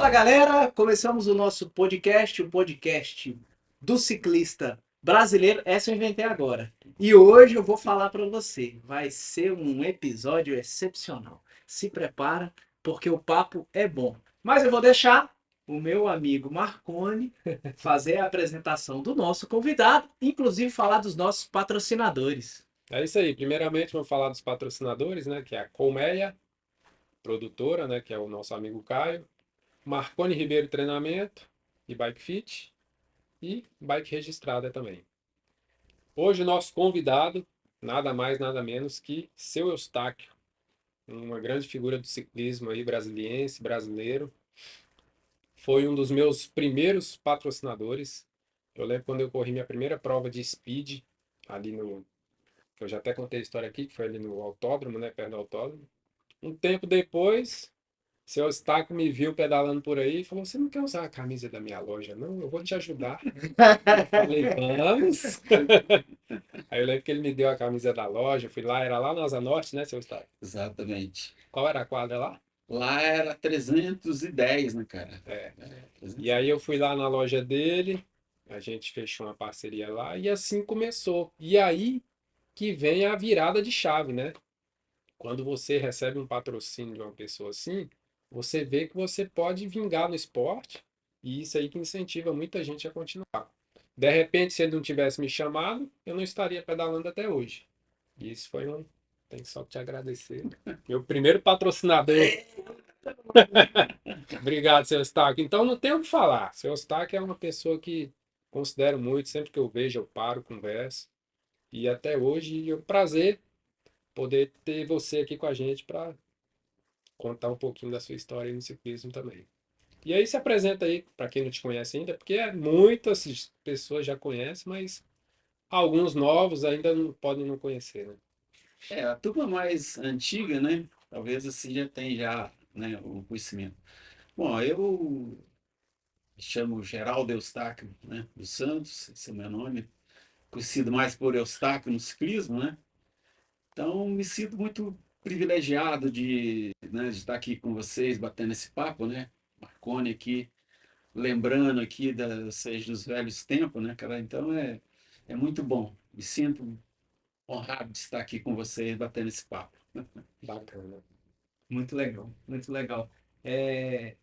Fala galera, começamos o nosso podcast, o podcast do ciclista brasileiro. Essa eu inventei agora. E hoje eu vou falar para você. Vai ser um episódio excepcional. Se prepara, porque o papo é bom. Mas eu vou deixar o meu amigo Marconi fazer a apresentação do nosso convidado, inclusive falar dos nossos patrocinadores. É isso aí. Primeiramente, vamos falar dos patrocinadores, né? Que é a Colmeia, produtora, né? Que é o nosso amigo Caio. Marconi Ribeiro Treinamento e Bike Fit. E Bike Registrada também. Hoje, o nosso convidado, nada mais, nada menos que seu Eustáquio. Uma grande figura do ciclismo aí, brasiliense, brasileiro. Foi um dos meus primeiros patrocinadores. Eu lembro quando eu corri minha primeira prova de speed, ali no... Eu já até contei a história aqui, que foi ali no autódromo, né? Perto do autódromo. Um tempo depois, seu Eustáquio me viu pedalando por aí e falou: Você não quer usar a camisa da minha loja? Não, eu vou te ajudar. Eu falei: Vamos. Aí eu lembro que ele me deu a camisa da loja. Fui lá, era lá na Asa Norte, né, seu Eustáquio? Exatamente. Qual era a quadra lá? Lá era 310, né, cara? É. E 310. aí eu fui lá na loja dele, a gente fechou uma parceria lá e assim começou. E aí que vem a virada de chave, né? Quando você recebe um patrocínio de uma pessoa assim, você vê que você pode vingar no esporte e isso aí que incentiva muita gente a continuar. De repente, se ele não tivesse me chamado, eu não estaria pedalando até hoje. E isso foi um. Tenho só que te agradecer. Meu primeiro patrocinador. Obrigado, seu Eustáquio. Então não tenho o que falar. Seu Eustáquio é uma pessoa que considero muito. Sempre que eu vejo, eu paro, converso. E até hoje é um prazer poder ter você aqui com a gente para contar um pouquinho da sua história aí no ciclismo também. E aí se apresenta aí para quem não te conhece ainda, porque muitas pessoas já conhecem, mas alguns novos ainda não podem não conhecer, né? A turma mais antiga, né? Talvez assim já tem já, né, o conhecimento. Bom, eu me chamo Geraldo Eustáquio, né, dos Santos, esse é o meu nome, conhecido mais por Eustáquio no ciclismo, né? Então, me sinto muito privilegiado de estar aqui com vocês, batendo esse papo, né? Marconi aqui, lembrando aqui seja, dos velhos tempos, né, cara? Então, é muito bom. Me sinto honrado de estar aqui com vocês, batendo esse papo. Bacana. Muito legal, muito legal. É,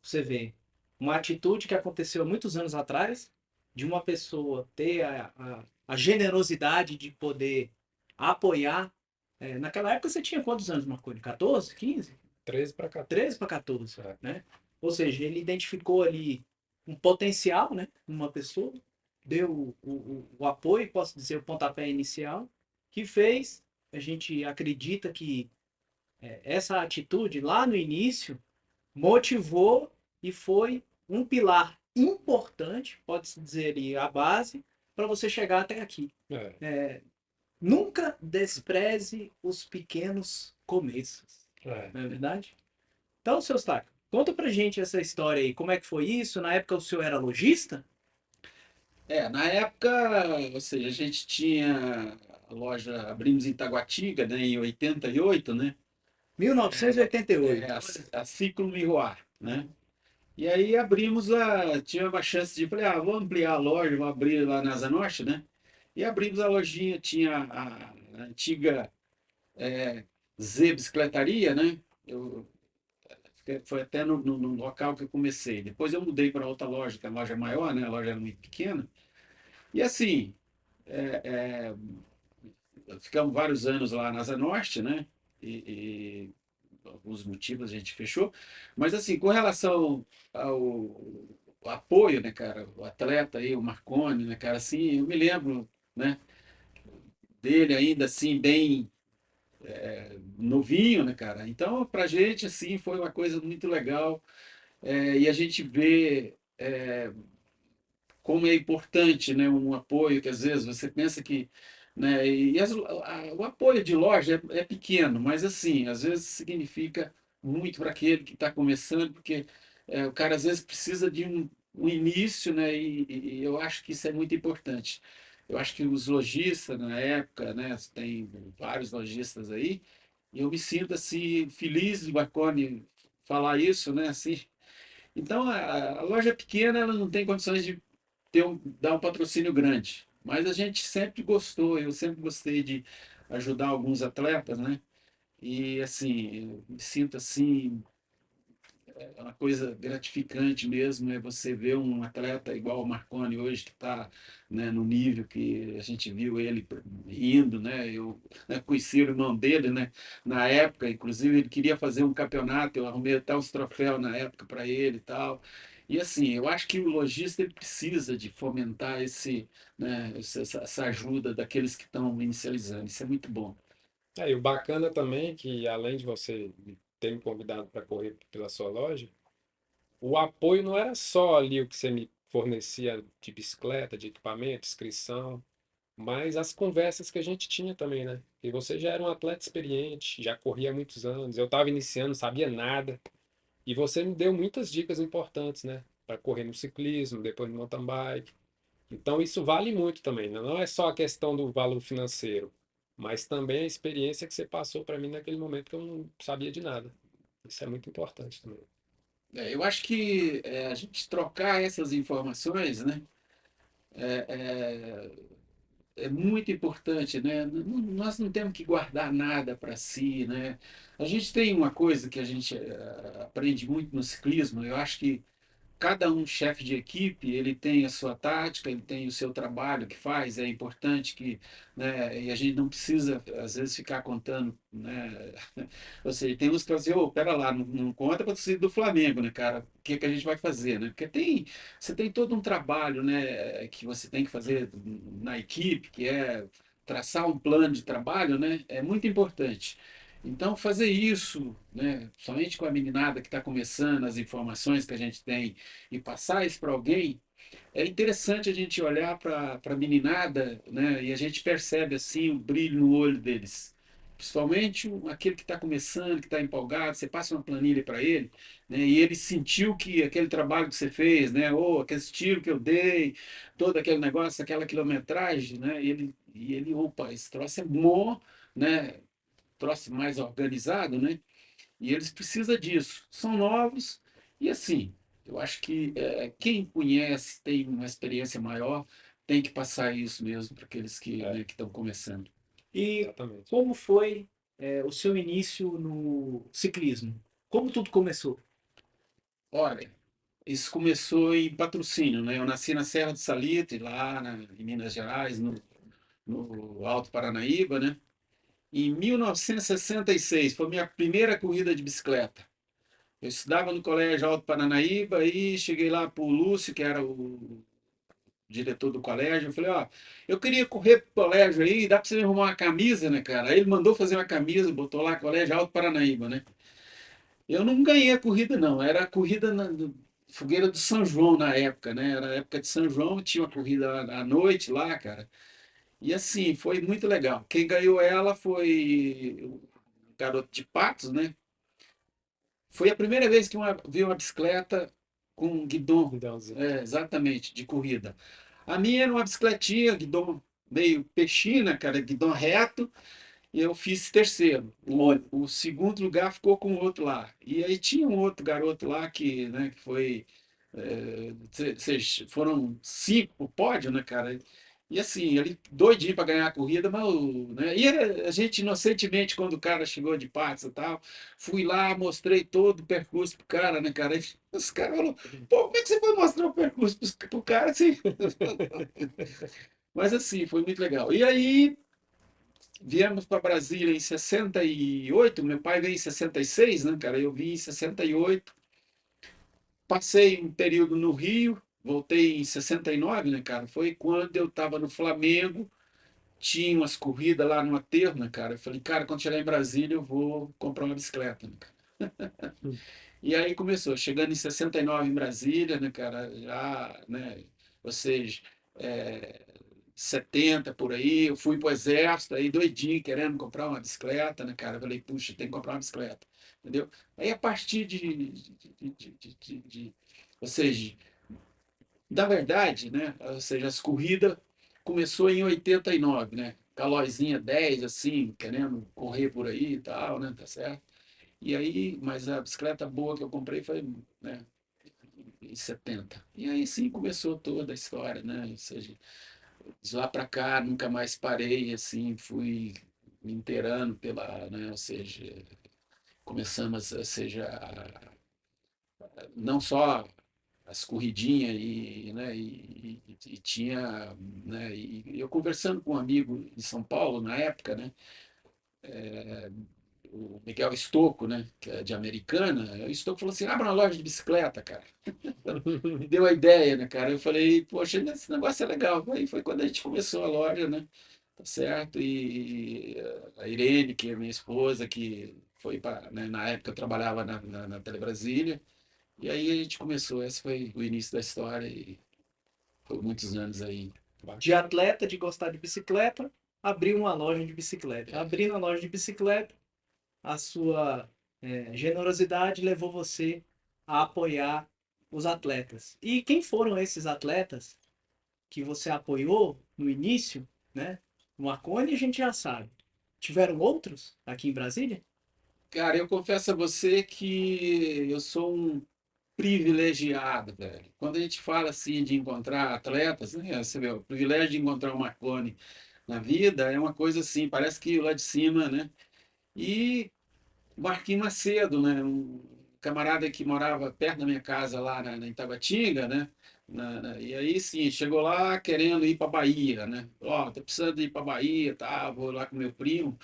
você vê uma atitude que aconteceu há muitos anos atrás, de uma pessoa ter a generosidade de poder apoiar. Naquela época você tinha quantos anos, Marconi? 14, 15? 13 para 13 14. para 14, É, né? Ou seja, ele identificou ali um potencial, né, numa pessoa, deu o apoio, posso dizer, o pontapé inicial, que fez, a gente acredita que essa atitude lá no início motivou e foi um pilar importante, pode-se dizer ali, a base, para você chegar até aqui. é, Nunca despreze os pequenos começos, é. não é verdade? Então, seu Staco, conta pra gente essa história aí, como é que foi isso? Na época o senhor era lojista? Na época, ou seja, a gente tinha a loja, abrimos em Taguatinga, né, em 88, né? É, 1988. a Ciclo Miroir, né? E aí tinha uma chance de, falei, vou ampliar a loja, vou abrir lá na Asa Norte, né? E abrimos a lojinha, tinha a antiga Z Bicicletaria, né? Foi até no local que eu comecei. Depois eu mudei para outra loja, que é a loja maior, né? A loja era muito pequena. E assim, ficamos vários anos lá na Asa Norte, né? E alguns motivos a gente fechou. Mas assim, com relação ao apoio, né, cara? O atleta aí, o Marconi, né, cara? Assim, eu me lembro, né? Dele ainda assim, bem novinho, né, cara? Então, pra gente, assim, foi uma coisa muito legal. E a gente vê como é importante, né, um apoio que às vezes você pensa que, né, o apoio de loja é pequeno, mas assim, às vezes significa muito para aquele que está começando, porque o cara às vezes precisa de um início, né, e eu acho que isso é muito importante. Eu acho que os lojistas na época, né, tem vários lojistas aí, e eu me sinto assim feliz de Marconi falar isso, né, assim, Então, a loja pequena ela não tem condições de dar um patrocínio grande, mas a gente sempre gostou, eu sempre gostei de ajudar alguns atletas, né? E assim, eu me sinto assim, é uma coisa gratificante mesmo, é você ver um atleta igual o Marconi hoje, que está, né, no nível que a gente viu ele indo, né? Eu, né, conheci o irmão dele, né, na época, inclusive ele queria fazer um campeonato, eu arrumei até os troféus na época para ele e tal. E assim, eu acho que o lojista ele precisa de fomentar né, essa ajuda daqueles que estão inicializando. Isso é muito bom. É, e o bacana também é que, além de você ter me convidado para correr pela sua loja, o apoio não era só ali o que você me fornecia de bicicleta, de equipamento, inscrição, mas as conversas que a gente tinha também, né? E você já era um atleta experiente, já corria há muitos anos, eu estava iniciando, não sabia nada, e você me deu muitas dicas importantes, né? Para correr no ciclismo, depois no mountain bike. Então isso vale muito também, né? Não é só a questão do valor financeiro, mas também a experiência que você passou para mim naquele momento que eu não sabia de nada. Isso é muito importante também. Eu acho que a gente trocar essas informações, né, é muito importante, né? Nós não temos que guardar nada para si, né? A gente tem uma coisa que a gente aprende muito no ciclismo, eu acho que cada um chefe de equipe, ele tem a sua tática, ele tem o seu trabalho que faz, é importante que, né, e a gente não precisa, às vezes, ficar contando, né, ou seja, tem uns que falam assim, ô, pera lá, não conta para torcida do Flamengo, né, cara, o que que a gente vai fazer, né, porque você tem todo um trabalho, né, que você tem que fazer na equipe, que é traçar um plano de trabalho, né, é muito importante. Então, fazer isso, né, somente com a meninada que está começando, as informações que a gente tem, e passar isso para alguém, é interessante a gente olhar para a meninada, né, e a gente percebe assim o brilho no olho deles. Principalmente aquele que está começando, que está empolgado, você passa uma planilha para ele, né, e ele sentiu que aquele trabalho que você fez, né, ou aquele tiro que eu dei, todo aquele negócio, aquela quilometragem, né, opa, esse troço é bom, né, troço mais organizado, né? E eles precisam disso. São novos e assim, eu acho que quem conhece, tem uma experiência maior, tem que passar isso mesmo para aqueles que, É, né, que estão começando. E exatamente. como foi o seu início no ciclismo? Como tudo começou? Olha, isso começou em patrocínio, né? Eu nasci na Serra do Salitre, lá em Minas Gerais, no Alto Paranaíba, né? Em 1966, foi minha primeira corrida de bicicleta. Eu estudava no Colégio Alto Paranaíba e cheguei lá para o Lúcio, que era o diretor do colégio. Eu falei, ó, eu queria correr pro colégio aí, dá para você me arrumar uma camisa, né, cara? Aí ele mandou fazer uma camisa, botou lá Colégio Alto Paranaíba, né? Eu não ganhei a corrida, não. Era a corrida Fogueira do São João na época, né? Era a época de São João, tinha uma corrida à noite lá, cara. E assim, foi muito legal. Quem ganhou ela foi o garoto de Patos, né? Foi a primeira vez que vi uma bicicleta com guidão, Então, assim, exatamente, de corrida. A minha era uma bicicletinha, guidão meio peixina, cara, guidão reto, e eu fiz terceiro. Olha, O segundo lugar ficou com o outro lá. E aí tinha um outro garoto lá que, né, que foi. Foram cinco pro pódio, né, cara? E assim, ele doidinho para ganhar a corrida, mas né? E a gente inocentemente, quando o cara chegou de Patos e tal, fui lá, mostrei todo o percurso pro cara, né, cara? E os caras falaram, pô, como é que você foi mostrar o percurso pro cara assim? Mas assim, foi muito legal. E aí viemos para Brasília em 68, meu pai veio em 66, né, cara? Eu vim em 68, passei um período no Rio, voltei em 69, né, cara? Foi quando eu estava no Flamengo, tinha umas corridas lá no aterro, né, cara? Eu falei, cara, quando chegar em Brasília eu vou comprar uma bicicleta, né, cara? E aí começou, chegando em 69 em Brasília, né, cara? Já, né? Ou seja, é, 70 por aí, eu fui pro exército, aí doidinho, querendo comprar uma bicicleta, né, cara? Eu falei, puxa, tem que comprar uma bicicleta, entendeu? Aí a partir ou seja, na verdade, né, ou seja, as corridas começou em 89, né? Calóizinha 10, assim, querendo correr por aí e tal, né, tá certo? E aí, mas a bicicleta boa que eu comprei foi, né, 1970. E aí sim começou toda a história, né? Ou seja, de lá para cá nunca mais parei, assim, fui me inteirando pela, né? Ou seja, começamos, ou seja, não só as corridinhas e, né, e tinha, né, e eu conversando com um amigo em São Paulo na época, né, o Miguel Estocco, né, que é de Americana, o Estocco falou assim, abre uma loja de bicicleta, cara. Me deu a ideia, né, cara? Eu falei, poxa, esse negócio é legal. Aí foi quando a gente começou a loja, né? Tá certo? E a Irene, que é minha esposa, que foi para, né, na época eu trabalhava na Telebrasília, e aí a gente começou. Esse foi o início da história e foi muitos anos aí. De atleta, de gostar de bicicleta, abriu uma loja de bicicleta. Abrindo a loja de bicicleta, a sua generosidade levou você a apoiar os atletas. E quem foram esses atletas que você apoiou no início, né? O Marconi a gente já sabe. Tiveram outros aqui em Brasília? Cara, eu confesso a você que eu sou um privilegiado, velho. Quando a gente fala assim de encontrar atletas, né? Você vê, o privilégio de encontrar o Marconi na vida é uma coisa assim, parece que lá de cima, né? E o Marquinhos Macedo, né? Um camarada que morava perto da minha casa lá em Tabatinga, né? E aí sim, chegou lá querendo ir para Bahia, né? Ó, tô precisando ir para Bahia, tá? Vou lá com meu primo.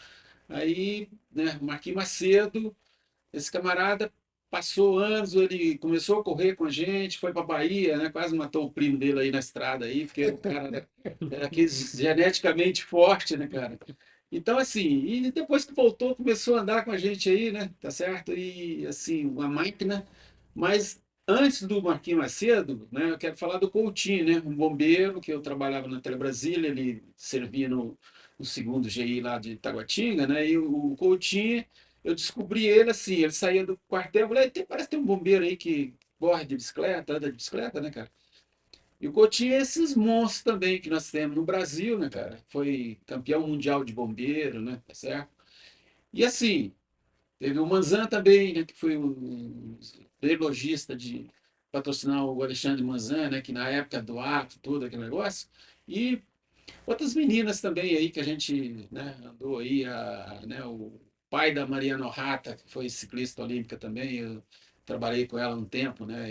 Aí, né, Marquinhos Macedo, esse camarada passou anos, ele começou a correr com a gente, foi para Bahia, né? Quase matou o primo dele aí na estrada aí, porque o cara era aquele geneticamente forte, né, cara? Então, assim, e depois que voltou, começou a andar com a gente aí, né? Tá certo? E, assim, uma máquina. Mas antes do Marquinhos Macedo, né, eu quero falar do Coutinho, né? Um bombeiro que eu trabalhava na Telebrasília, ele servia no segundo GI lá de Taguatinga, né? E o Coutinho, eu descobri ele assim, ele saía do quartel, eu falei, parece que tem um bombeiro aí que corre de bicicleta, anda de bicicleta, né, cara? E o Coutinho é esses monstros também que nós temos no Brasil, né, cara? Foi campeão mundial de bombeiro, né? Tá certo? E assim, teve o Manzan também, né? Que foi o lojista de patrocinar o Alexandre Manzan, né? Que na época do ato, todo aquele negócio. E outras meninas também aí que a gente, né, andou aí, né, o pai da Mariana Rata, que foi ciclista olímpica também, eu trabalhei com ela um tempo, né,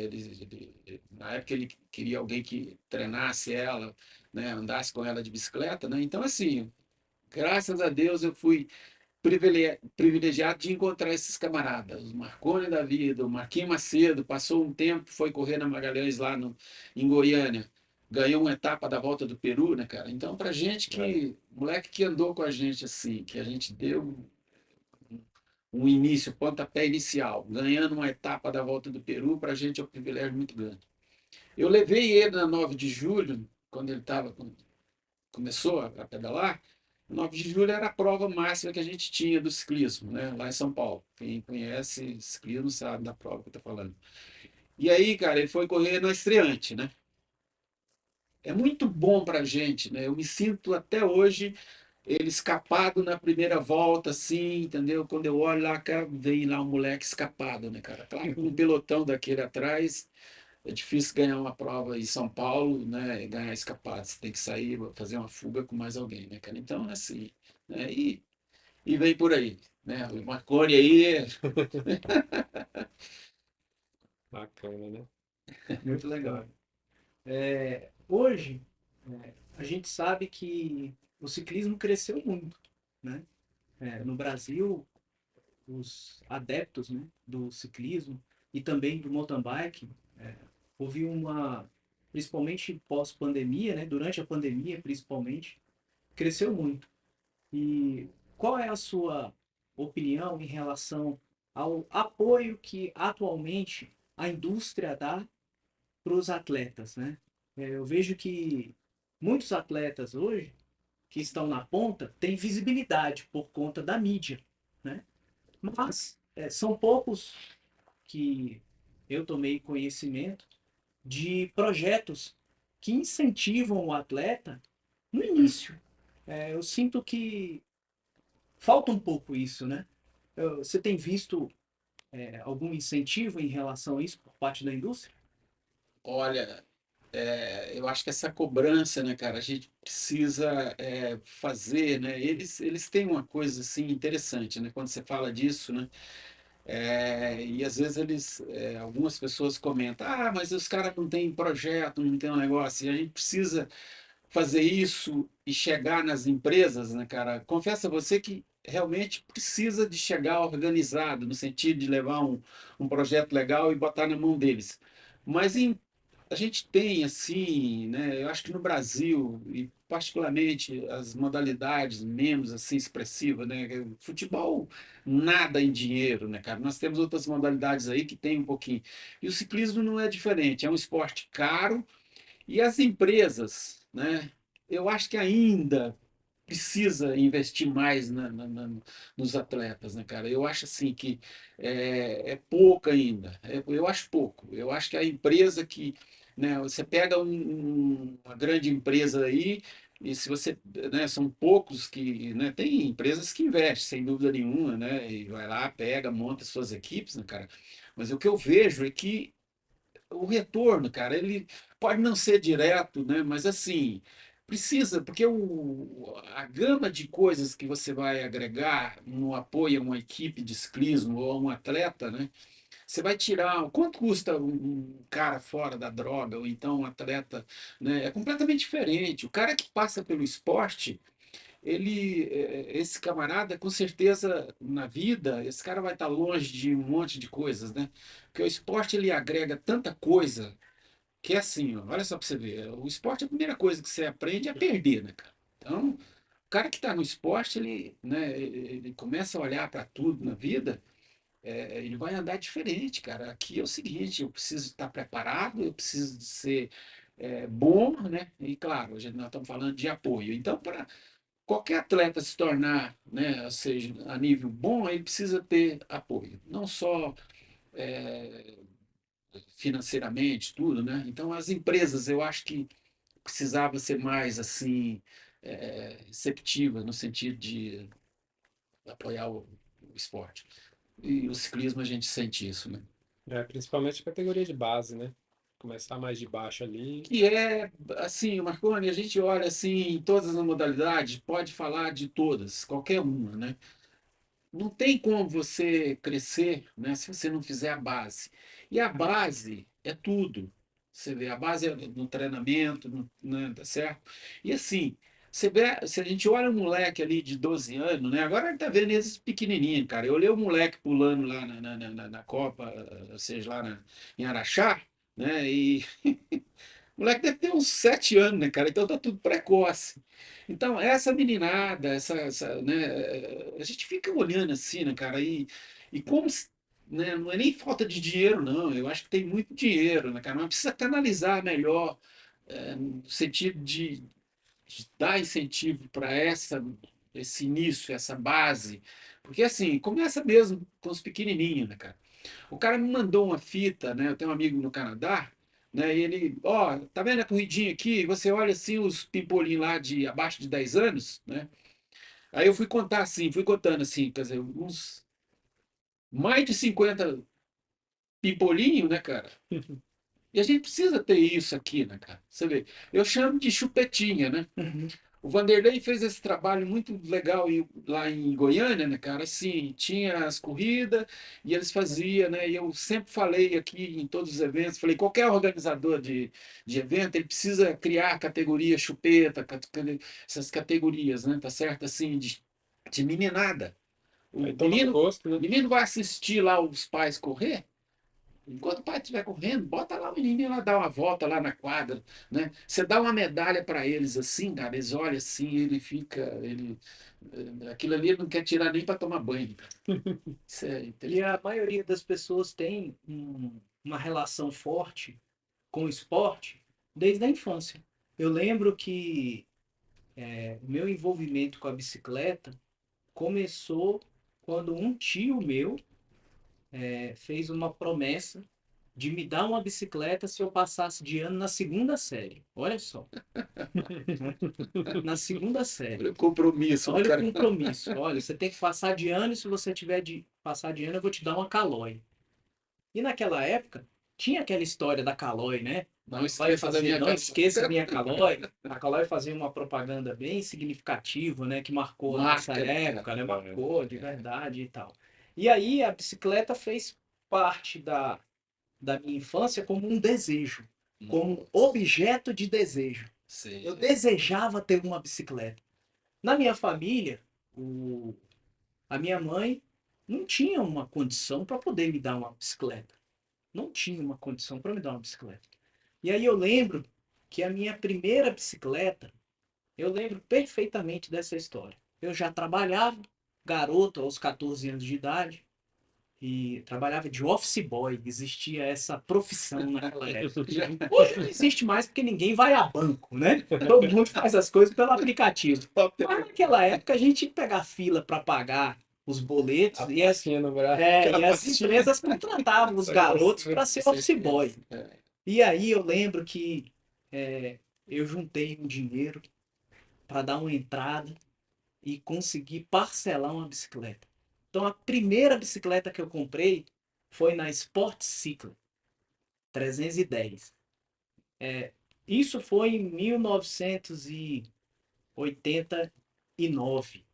na época ele queria alguém que treinasse ela, né, andasse com ela de bicicleta, né, então assim, graças a Deus eu fui privilegiado de encontrar esses camaradas, o Marconi da vida, o Marquinhos Macedo, passou um tempo, foi correr na Magalhães lá em Goiânia, ganhou uma etapa da Volta do Peru, né, cara? Então, pra gente moleque que andou com a gente assim, que a gente deu um início, pontapé inicial, ganhando uma etapa da Volta do Peru, pra gente é um privilégio muito grande. Eu levei ele na 9 de julho, quando ele começou a pedalar, 9 de julho era a prova máxima que a gente tinha do ciclismo, né, lá em São Paulo. Quem conhece ciclismo sabe da prova que eu estou falando. E aí, cara, ele foi correr na estreante, né? É muito bom para a gente, né? Eu me sinto até hoje ele escapado na primeira volta, assim, entendeu? Quando eu olho lá, cara, vem lá um moleque escapado, né, cara? Claro que um pelotão daquele atrás é difícil ganhar uma prova em São Paulo, né? E ganhar escapado. Você tem que sair, fazer uma fuga com mais alguém, né, cara? Então, é assim, né? E vem por aí, né? O Marconi aí, Bacana, né? Muito legal. Hoje, a gente sabe que o ciclismo cresceu muito, né? No Brasil, os adeptos, né, do ciclismo e também do mountain bike, houve principalmente pós-pandemia, né, durante a pandemia principalmente, cresceu muito. E qual é a sua opinião em relação ao apoio que atualmente a indústria dá para os atletas, né? Eu vejo que muitos atletas hoje que estão na ponta têm visibilidade por conta da mídia, né? Mas são poucos que eu tomei conhecimento de projetos que incentivam o atleta no início. Eu sinto que falta um pouco isso, né? Você tem visto algum incentivo em relação a isso por parte da indústria? Olha, eu acho que essa cobrança, né, cara, a gente precisa fazer, né? Eles têm uma coisa assim interessante, né? Quando você fala disso, né? E às vezes algumas pessoas comentam, ah, mas os caras não têm projeto, não tem um negócio, e a gente precisa fazer isso e chegar nas empresas, né, cara? Confesso a você que realmente precisa de chegar organizado, no sentido de levar um projeto legal e botar na mão deles. Mas a gente tem, assim, né, eu acho que no Brasil, e particularmente as modalidades menos assim expressivas, né, futebol nada em dinheiro, né, cara? Nós temos outras modalidades aí que tem um pouquinho. E o ciclismo não é diferente, é um esporte caro, e as empresas, né? Eu acho que ainda precisa investir mais nos atletas, né, cara? Eu acho assim que é pouco ainda. Eu acho pouco. Eu acho que a empresa que, né? Você pega uma grande empresa aí e se você, né? São poucos que, né? Tem empresas que investem, sem dúvida nenhuma, né? E vai lá, pega, monta suas equipes, né, cara? Mas o que eu vejo é que o retorno, cara, ele pode não ser direto, né? Mas assim, precisa, porque a gama de coisas que você vai agregar no apoio a uma equipe de ciclismo ou a um atleta, né? Você vai tirar, quanto custa um cara fora da droga, ou então um atleta, né? É completamente diferente. O cara que passa pelo esporte, esse camarada, com certeza, na vida, esse cara vai estar longe de um monte de coisas, né? Porque o esporte, ele agrega tanta coisa que é assim, ó, olha só para você ver, o esporte, a primeira coisa que você aprende é perder, né, cara? Então, o cara que está no esporte, ele, né, ele começa a olhar para tudo na vida, ele vai andar diferente, cara. Aqui é o seguinte, eu preciso estar preparado, eu preciso de ser bom, né? E claro, nós estamos falando de apoio. Então, para qualquer atleta se tornar, né, ou seja, a nível bom, ele precisa ter apoio, não só é, financeiramente, tudo, né? Então, as empresas, eu acho que precisava ser mais assim receptiva no sentido de apoiar o esporte. E o ciclismo a gente sente isso, né? Principalmente a categoria de base, né? Começar mais de baixo ali. Que é assim, Marconi, a gente olha assim em todas as modalidades, pode falar de todas, qualquer uma, né? Não tem como você crescer, né, se você não fizer a base. E a base é tudo. Você vê, a base é no treinamento, né, tá certo? E assim, você vê, se a gente olha um moleque ali de 12 anos, né? Agora a gente tá vendo esses pequenininhos, cara. Eu olhei o moleque pulando lá na Copa, ou seja, lá em Araxá, né? E o moleque deve ter uns 7 anos, né, cara? Então tá tudo precoce. Então, essa meninada, né, a gente fica olhando assim, né, cara? E como, né, não é nem falta de dinheiro, não. Eu acho que tem muito dinheiro, né, cara? Mas precisa canalizar melhor, no sentido de dar incentivo para esse início, essa base. Porque, assim, começa mesmo com os pequenininhos, né, cara? O cara me mandou uma fita, né? Eu tenho um amigo no Canadá, né? E ele, ó, tá vendo a corridinha aqui? Você olha assim os pimpolinhos lá de abaixo de 10 anos, né? Aí eu fui contar assim, fui contando assim, quer dizer, uns mais de 50 pimpolinhos, né, cara? E a gente precisa ter isso aqui, né, cara? Você vê, eu chamo de chupetinha, né? Uhum. O Vanderlei fez esse trabalho muito legal lá em Goiânia, né, cara? Assim, tinha as corridas e eles faziam, né? E eu sempre falei aqui em todos os eventos, falei, qualquer organizador de evento, ele precisa criar categoria chupeta, essas categorias, né? Tá certo? Assim, de meninada. Aí O tomando gosto, né? menino vai assistir lá os pais correr, enquanto o pai estiver correndo, bota lá o menino lá dar uma volta lá na quadra, né? Você dá uma medalha para eles assim, cara, eles olham assim, aquilo ali ele não quer tirar nem para tomar banho, cara. Isso é E interessante. a maioria das pessoas tem uma relação forte com o esporte desde a infância. Eu lembro que o meu envolvimento com a bicicleta começou quando um tio meu fez uma promessa de me dar uma bicicleta se eu passasse de ano na segunda série. Olha só, na segunda série. Olha o compromisso do Olha o cara. compromisso. Olha, você tem que passar de ano e se você tiver de passar de ano, eu vou te dar uma calói. E naquela época, tinha aquela história da Calói, né? Não esqueça da minha Não cara. esqueça a minha Calói. A Calói fazia uma propaganda bem significativa, né? Que marcou a nossa Marca, época, né? cara. Marcou de verdade e tal. E aí a bicicleta fez parte da minha infância como um desejo, como um objeto de desejo. Sim. Eu desejava ter uma bicicleta. Na minha família, a minha mãe não tinha uma condição para poder me dar uma bicicleta. Não tinha uma condição para me dar uma bicicleta. E aí eu lembro que a minha primeira bicicleta, eu lembro perfeitamente dessa história. Eu já trabalhava, garoto, aos 14 anos de idade, e trabalhava de office boy. Existia essa profissão naquela época. Hoje não existe mais porque ninguém vai a banco, né? Todo mundo faz as coisas pelo aplicativo. Mas naquela época a gente tinha que pegar fila para pagar os boletos A e as, pastinha no braço. e as empresas contratavam os garotos para ser office boy. E aí eu lembro que eu juntei um dinheiro para dar uma entrada e consegui parcelar uma bicicleta. Então a primeira bicicleta que eu comprei foi na Sport Cycle 310. Isso foi em 1989.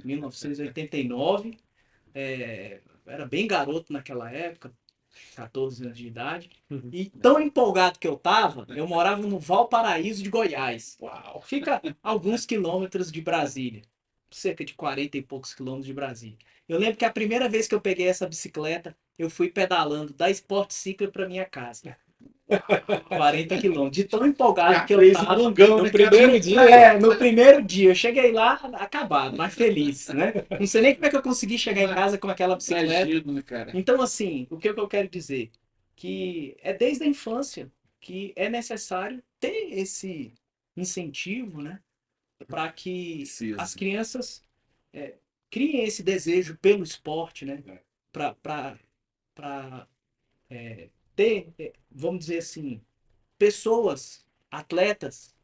1989. Era bem garoto naquela época, 14 anos de idade. E tão empolgado que eu tava, eu morava no Valparaíso de Goiás. Uau. Fica a alguns quilômetros de Brasília. Cerca de 40 e poucos quilômetros de Brasília. Eu lembro que a primeira vez que eu peguei essa bicicleta, eu fui pedalando da Sport Cycle para minha casa. 40 quilômetros. De tão empolgado que eu fez um tava. longão, No né, primeiro dia. No primeiro dia. Eu cheguei lá acabado, mas feliz, né? Não sei nem como é que eu consegui chegar em casa com aquela bicicleta. Imagino, cara. Então, assim, o que eu quero dizer? Que é desde a infância que é necessário ter esse incentivo, né? Para que Precisa. as crianças criem esse desejo pelo esporte, né? Para ter, vamos dizer assim, pessoas, atletas,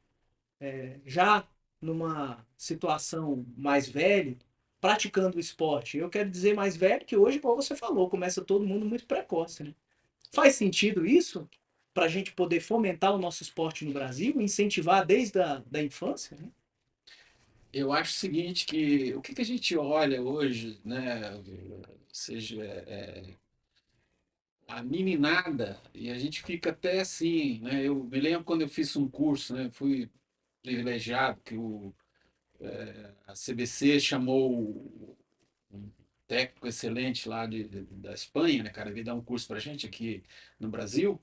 já numa situação mais velha, praticando o esporte. Eu quero dizer mais velho que hoje, como você falou, começa todo mundo muito precoce, né? Faz sentido isso para a gente poder fomentar o nosso esporte no Brasil, incentivar desde da infância, né? Eu acho o seguinte, que o que que a gente olha hoje, né, ou seja, a meninada, e a gente fica até assim, né, eu me lembro quando eu fiz um curso, né, fui privilegiado, que a CBC chamou um técnico excelente lá da Espanha, né, cara, veio dar um curso pra gente aqui no Brasil.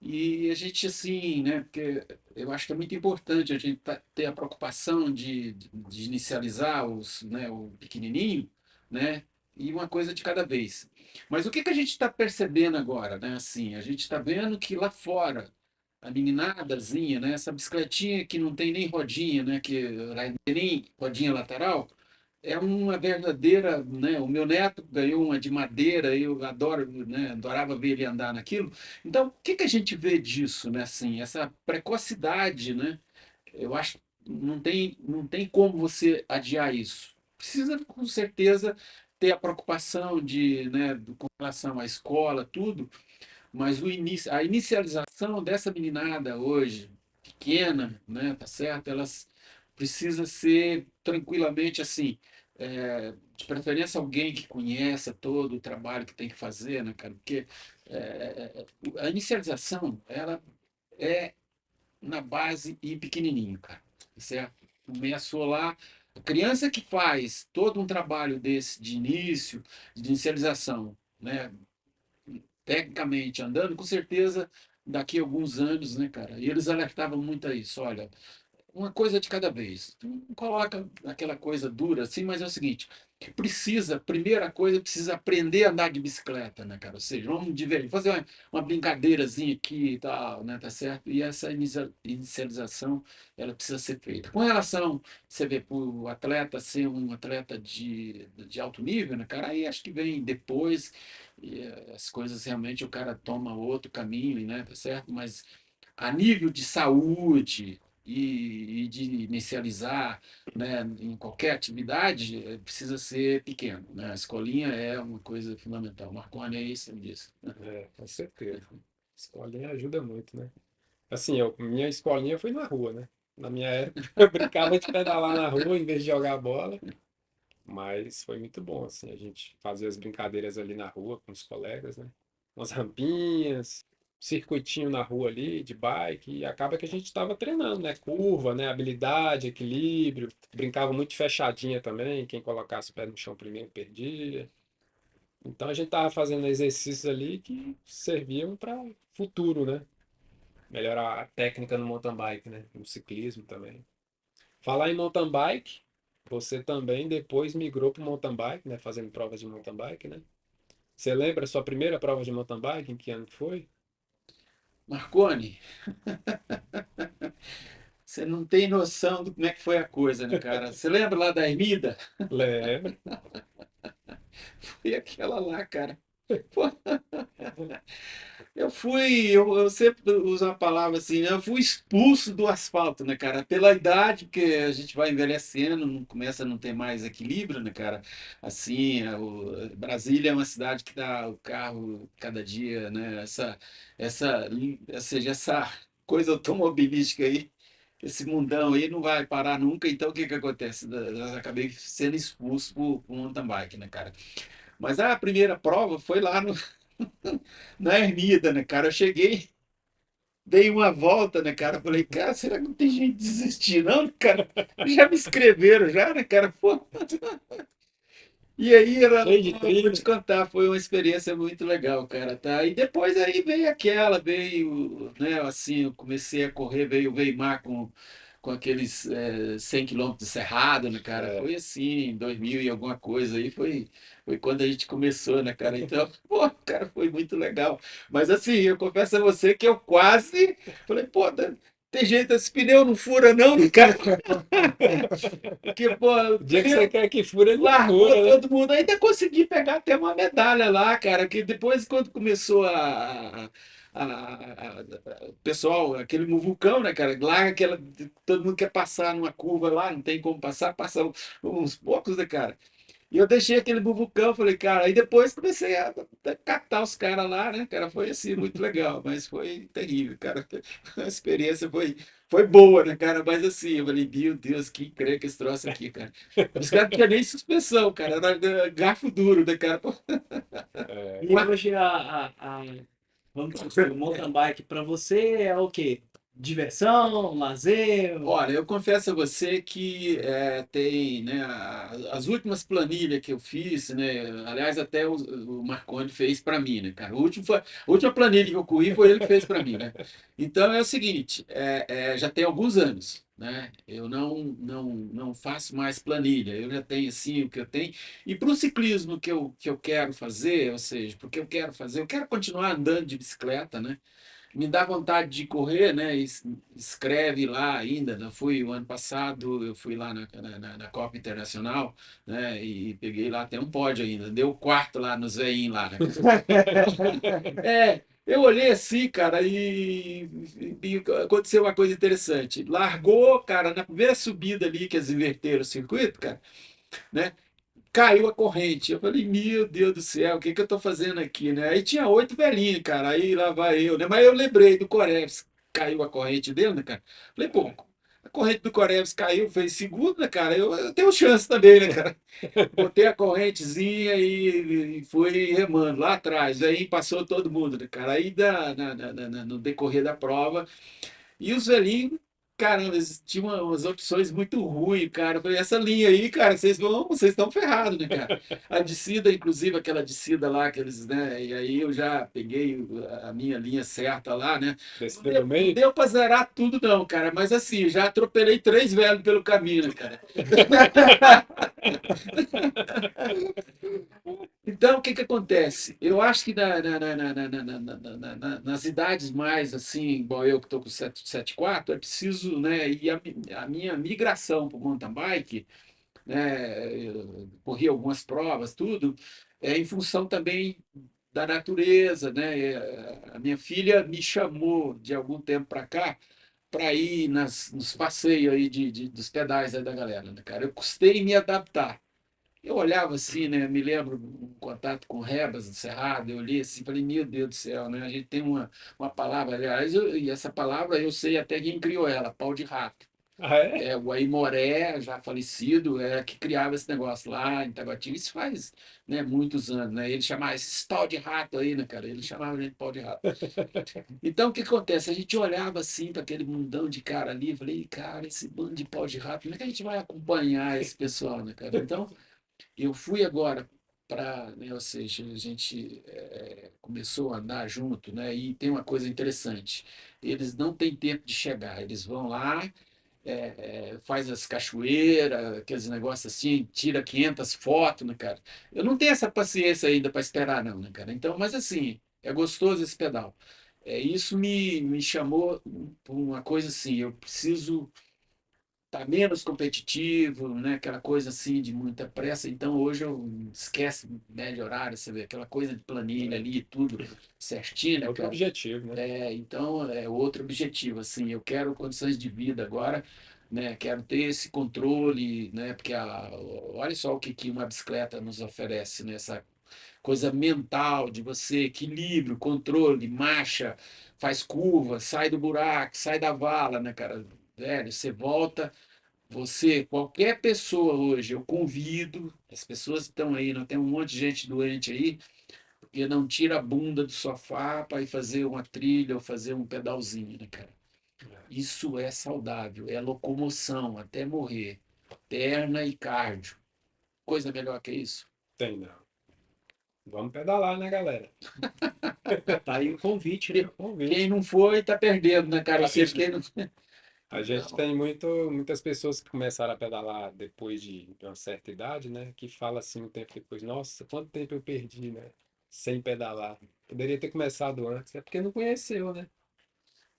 E a gente, assim, né, porque eu acho que é muito importante a gente ter a preocupação de inicializar né, o pequenininho, né, e uma coisa de cada vez. Mas o que que a gente está percebendo agora, né, assim, a gente está vendo que lá fora, a meninadazinha, né, essa bicicletinha que não tem nem rodinha, né, que ela não tem nem rodinha lateral, é uma verdadeira, né? O meu neto ganhou uma de madeira, eu adoro, né? Adorava ver ele andar naquilo. Então, o que que a gente vê disso, né? Assim, essa precocidade, né? Eu acho que não tem como você adiar isso. Precisa, com certeza, ter a preocupação com relação à escola, tudo, mas a inicialização dessa meninada hoje, pequena, né, tá certo? Elas precisa ser tranquilamente assim, de preferência alguém que conheça todo o trabalho que tem que fazer, né, cara? Porque a inicialização, ela é na base e pequenininho, cara, tá certo? Começou lá, a criança que faz todo um trabalho desse de início, de inicialização, né, tecnicamente andando, com certeza daqui a alguns anos, né, cara? E eles alertavam muito a isso, olha, uma coisa de cada vez. Tu não coloca aquela coisa dura assim, mas é o seguinte, primeira coisa, precisa aprender a andar de bicicleta, né, cara? Ou seja, vamos fazer uma brincadeirazinha aqui e tal, né, tá certo? E essa inicialização, ela precisa ser feita. Com relação, você vê, para o atleta ser um atleta de alto nível, né, cara? Aí acho que vem depois, e as coisas realmente o cara toma outro caminho, né, tá certo? Mas a nível de saúde e de inicializar, né, em qualquer atividade, precisa ser pequeno, né? A escolinha é uma coisa fundamental. Marconi é isso disso. Com certeza. Escolinha ajuda muito, né? Assim, minha escolinha foi na rua, né? Na minha época, eu brincava de pedalar na rua em vez de jogar bola, mas foi muito bom, assim, a gente fazia as brincadeiras ali na rua com os colegas, né? Umas rampinhas, circuitinho na rua ali, de bike, e acaba que a gente estava treinando, né? Curva, né? Habilidade, equilíbrio, brincava muito de fechadinha também, quem colocasse o pé no chão primeiro perdia. Então a gente tava fazendo exercícios ali que serviam para futuro, né? Melhorar a técnica no mountain bike, né? No ciclismo também. Falar em mountain bike, você também depois migrou para o mountain bike, né? Fazendo provas de mountain bike, né? Você lembra a sua primeira prova de mountain bike? Em que ano que foi? Marconi, você não tem noção do como é que foi a coisa, né, cara? Você lembra lá da Ermida? Lembro. Foi aquela lá, cara. Pô, eu sempre uso uma palavra assim, né? Eu fui expulso do asfalto, né, cara? Pela idade que a gente vai envelhecendo, começa a não ter mais equilíbrio, né, cara? Assim, Brasília é uma cidade que dá o carro cada dia, né? Ou seja, essa coisa automobilística aí, esse mundão aí não vai parar nunca. Então, o que que acontece? Eu acabei sendo expulso por mountain bike, né, cara? Mas a primeira prova foi lá no, na Ermida, né, cara? Eu cheguei, dei uma volta, né, cara? Falei, cara, será que não tem jeito de desistir, não, cara? Já me inscreveram, já, né, cara? Pô. E aí, Cheio de vou te trilha. contar, foi uma experiência muito legal, cara, tá? E depois aí veio, né, assim, eu comecei a correr, veio o Weimar com aqueles 100 quilômetros de cerrado, né, cara? É, Foi assim, em 2000 e alguma coisa aí, foi quando a gente começou, né, cara? Então, pô, cara, foi muito legal. Mas assim, eu confesso a você que eu quase falei, pô, tem jeito, esse pneu não fura não, né, cara? Porque, pô, o dia que você quer que fura, ele não largou fura, né? todo mundo. Ainda consegui pegar até uma medalha lá, cara. Que depois, quando começou o pessoal, aquele muvucão, né, cara? Larga aquela. Todo mundo quer passar numa curva lá, não tem como passar, passa uns poucos, né, cara? E eu deixei aquele bubucão, falei, cara, aí depois comecei a catar os caras lá, né, cara? Foi assim, muito legal, mas foi terrível, cara. A experiência foi boa, né, cara? Mas assim, eu falei, meu Deus, que encrenca esse troço aqui, cara. Os caras não tinham nem suspensão, cara, era garfo duro, né, cara? Pô, É, E hoje vamos dizer, o mountain bike para você é o quê? Diversão, lazer? olha, eu confesso a você que tem, né, as últimas planilhas que eu fiz, né, aliás, até o Marconi fez para mim, né, cara? A última planilha que eu corri foi ele que fez para mim, né? Então é o seguinte, já tem alguns anos, né? Eu não faço mais planilha, eu já tenho assim o que eu tenho. E para o ciclismo que eu quero fazer, ou seja, porque eu quero continuar andando de bicicleta, né? Me dá vontade de correr, né? Escreve lá ainda. Fui o ano passado, eu fui lá na Copa Internacional, né? E peguei lá até um pódio ainda. Deu quarto lá no Zein lá, né, cara? Eu olhei assim, cara, e aconteceu uma coisa interessante. Largou, cara, na primeira subida ali que eles inverteram o circuito, cara, né? Caiu a corrente. Eu falei, meu Deus do céu, o que que eu tô fazendo aqui, né? Aí tinha 8 velhinhos, cara, aí lá vai eu, né? Mas eu lembrei do Corevs, caiu a corrente dele, né, cara? Falei, pô, a corrente do Corevs caiu, fez segundo, né, cara? Eu tenho chance também, né, cara? Botei a correntezinha e fui remando lá atrás. Aí passou todo mundo, né, cara? Aí no decorrer da prova, e os velhinhos, caramba, eles tinham umas opções muito ruins, cara. Eu falei, essa linha aí, cara, vocês estão ferrados, né, cara? A descida, inclusive, aquela descida lá, aqueles, né? E aí eu já peguei a minha linha certa lá, né? Não descida deu, do não meio? deu pra zerar tudo, não, cara. Mas assim, já atropelei 3 velhos pelo caminho, né, cara? Então, o que que acontece? Eu acho que nas idades mais assim, igual eu que estou com 774, é preciso, né, e a minha migração para o mountain bike, né, eu corri algumas provas, tudo, em função também da natureza, né? A minha filha me chamou de algum tempo para cá para ir nos passeios aí dos pedais aí da galera, né, cara? Eu custei me adaptar. Eu olhava assim, né? Me lembro um contato com Rebas do Cerrado, eu olhei assim, falei, meu Deus do céu, né? A gente tem uma palavra, aliás, e essa palavra eu sei até quem criou ela, pau de rato. Ah, é? É, o Aimoré, já falecido, é que criava esse negócio lá em Taguatinga. Isso faz, né, muitos anos, né? Ele chamava esses pau de rato aí, né, cara? Ele chamava a gente de pau de rato. Então, o que acontece? A gente olhava assim para aquele mundão de cara ali, e falei, cara, esse bando de pau de rato, como é que a gente vai acompanhar esse pessoal, né, cara? Então, eu fui agora para, né, ou seja, a gente começou a andar junto, né? E tem uma coisa interessante, eles não têm tempo de chegar, eles vão lá, faz as cachoeiras, aqueles negócios assim, tira 500 fotos, né, cara? Eu não tenho essa paciência ainda para esperar, não, né, cara? Então, mas assim, é gostoso esse pedal. Isso me chamou por uma coisa assim, eu preciso tá menos competitivo, né? Aquela coisa assim de muita pressa. Então hoje eu esquece médio horário, você vê aquela coisa de planilha É, ali, tudo certinho, é né, outro cara? objetivo, né? Então é outro objetivo, assim, eu quero condições de vida agora, né? Quero ter esse controle, né? Porque olha só o que uma bicicleta nos oferece, né? Essa coisa mental de você, equilíbrio, controle, marcha, faz curva, sai do buraco, sai da vala, né, cara? Velho, você volta. Você, qualquer pessoa hoje, eu convido, as pessoas que estão aí, não tem um monte de gente doente aí, porque não tira a bunda do sofá para ir fazer uma trilha ou fazer um pedalzinho, né, cara? Isso é saudável, é locomoção até morrer, perna e cardio. Coisa melhor que isso? Tem não. Vamos pedalar, né, galera? Tá aí o convite, né? Quem Convite. não foi, tá perdendo, né, cara? Ou A seja, gente, quem não. a gente Então, tem muitas pessoas que começaram a pedalar depois de uma certa idade, né? Que fala assim um tempo depois, nossa, quanto tempo eu perdi, né? Sem pedalar. Poderia ter começado antes. É porque não conheceu, né?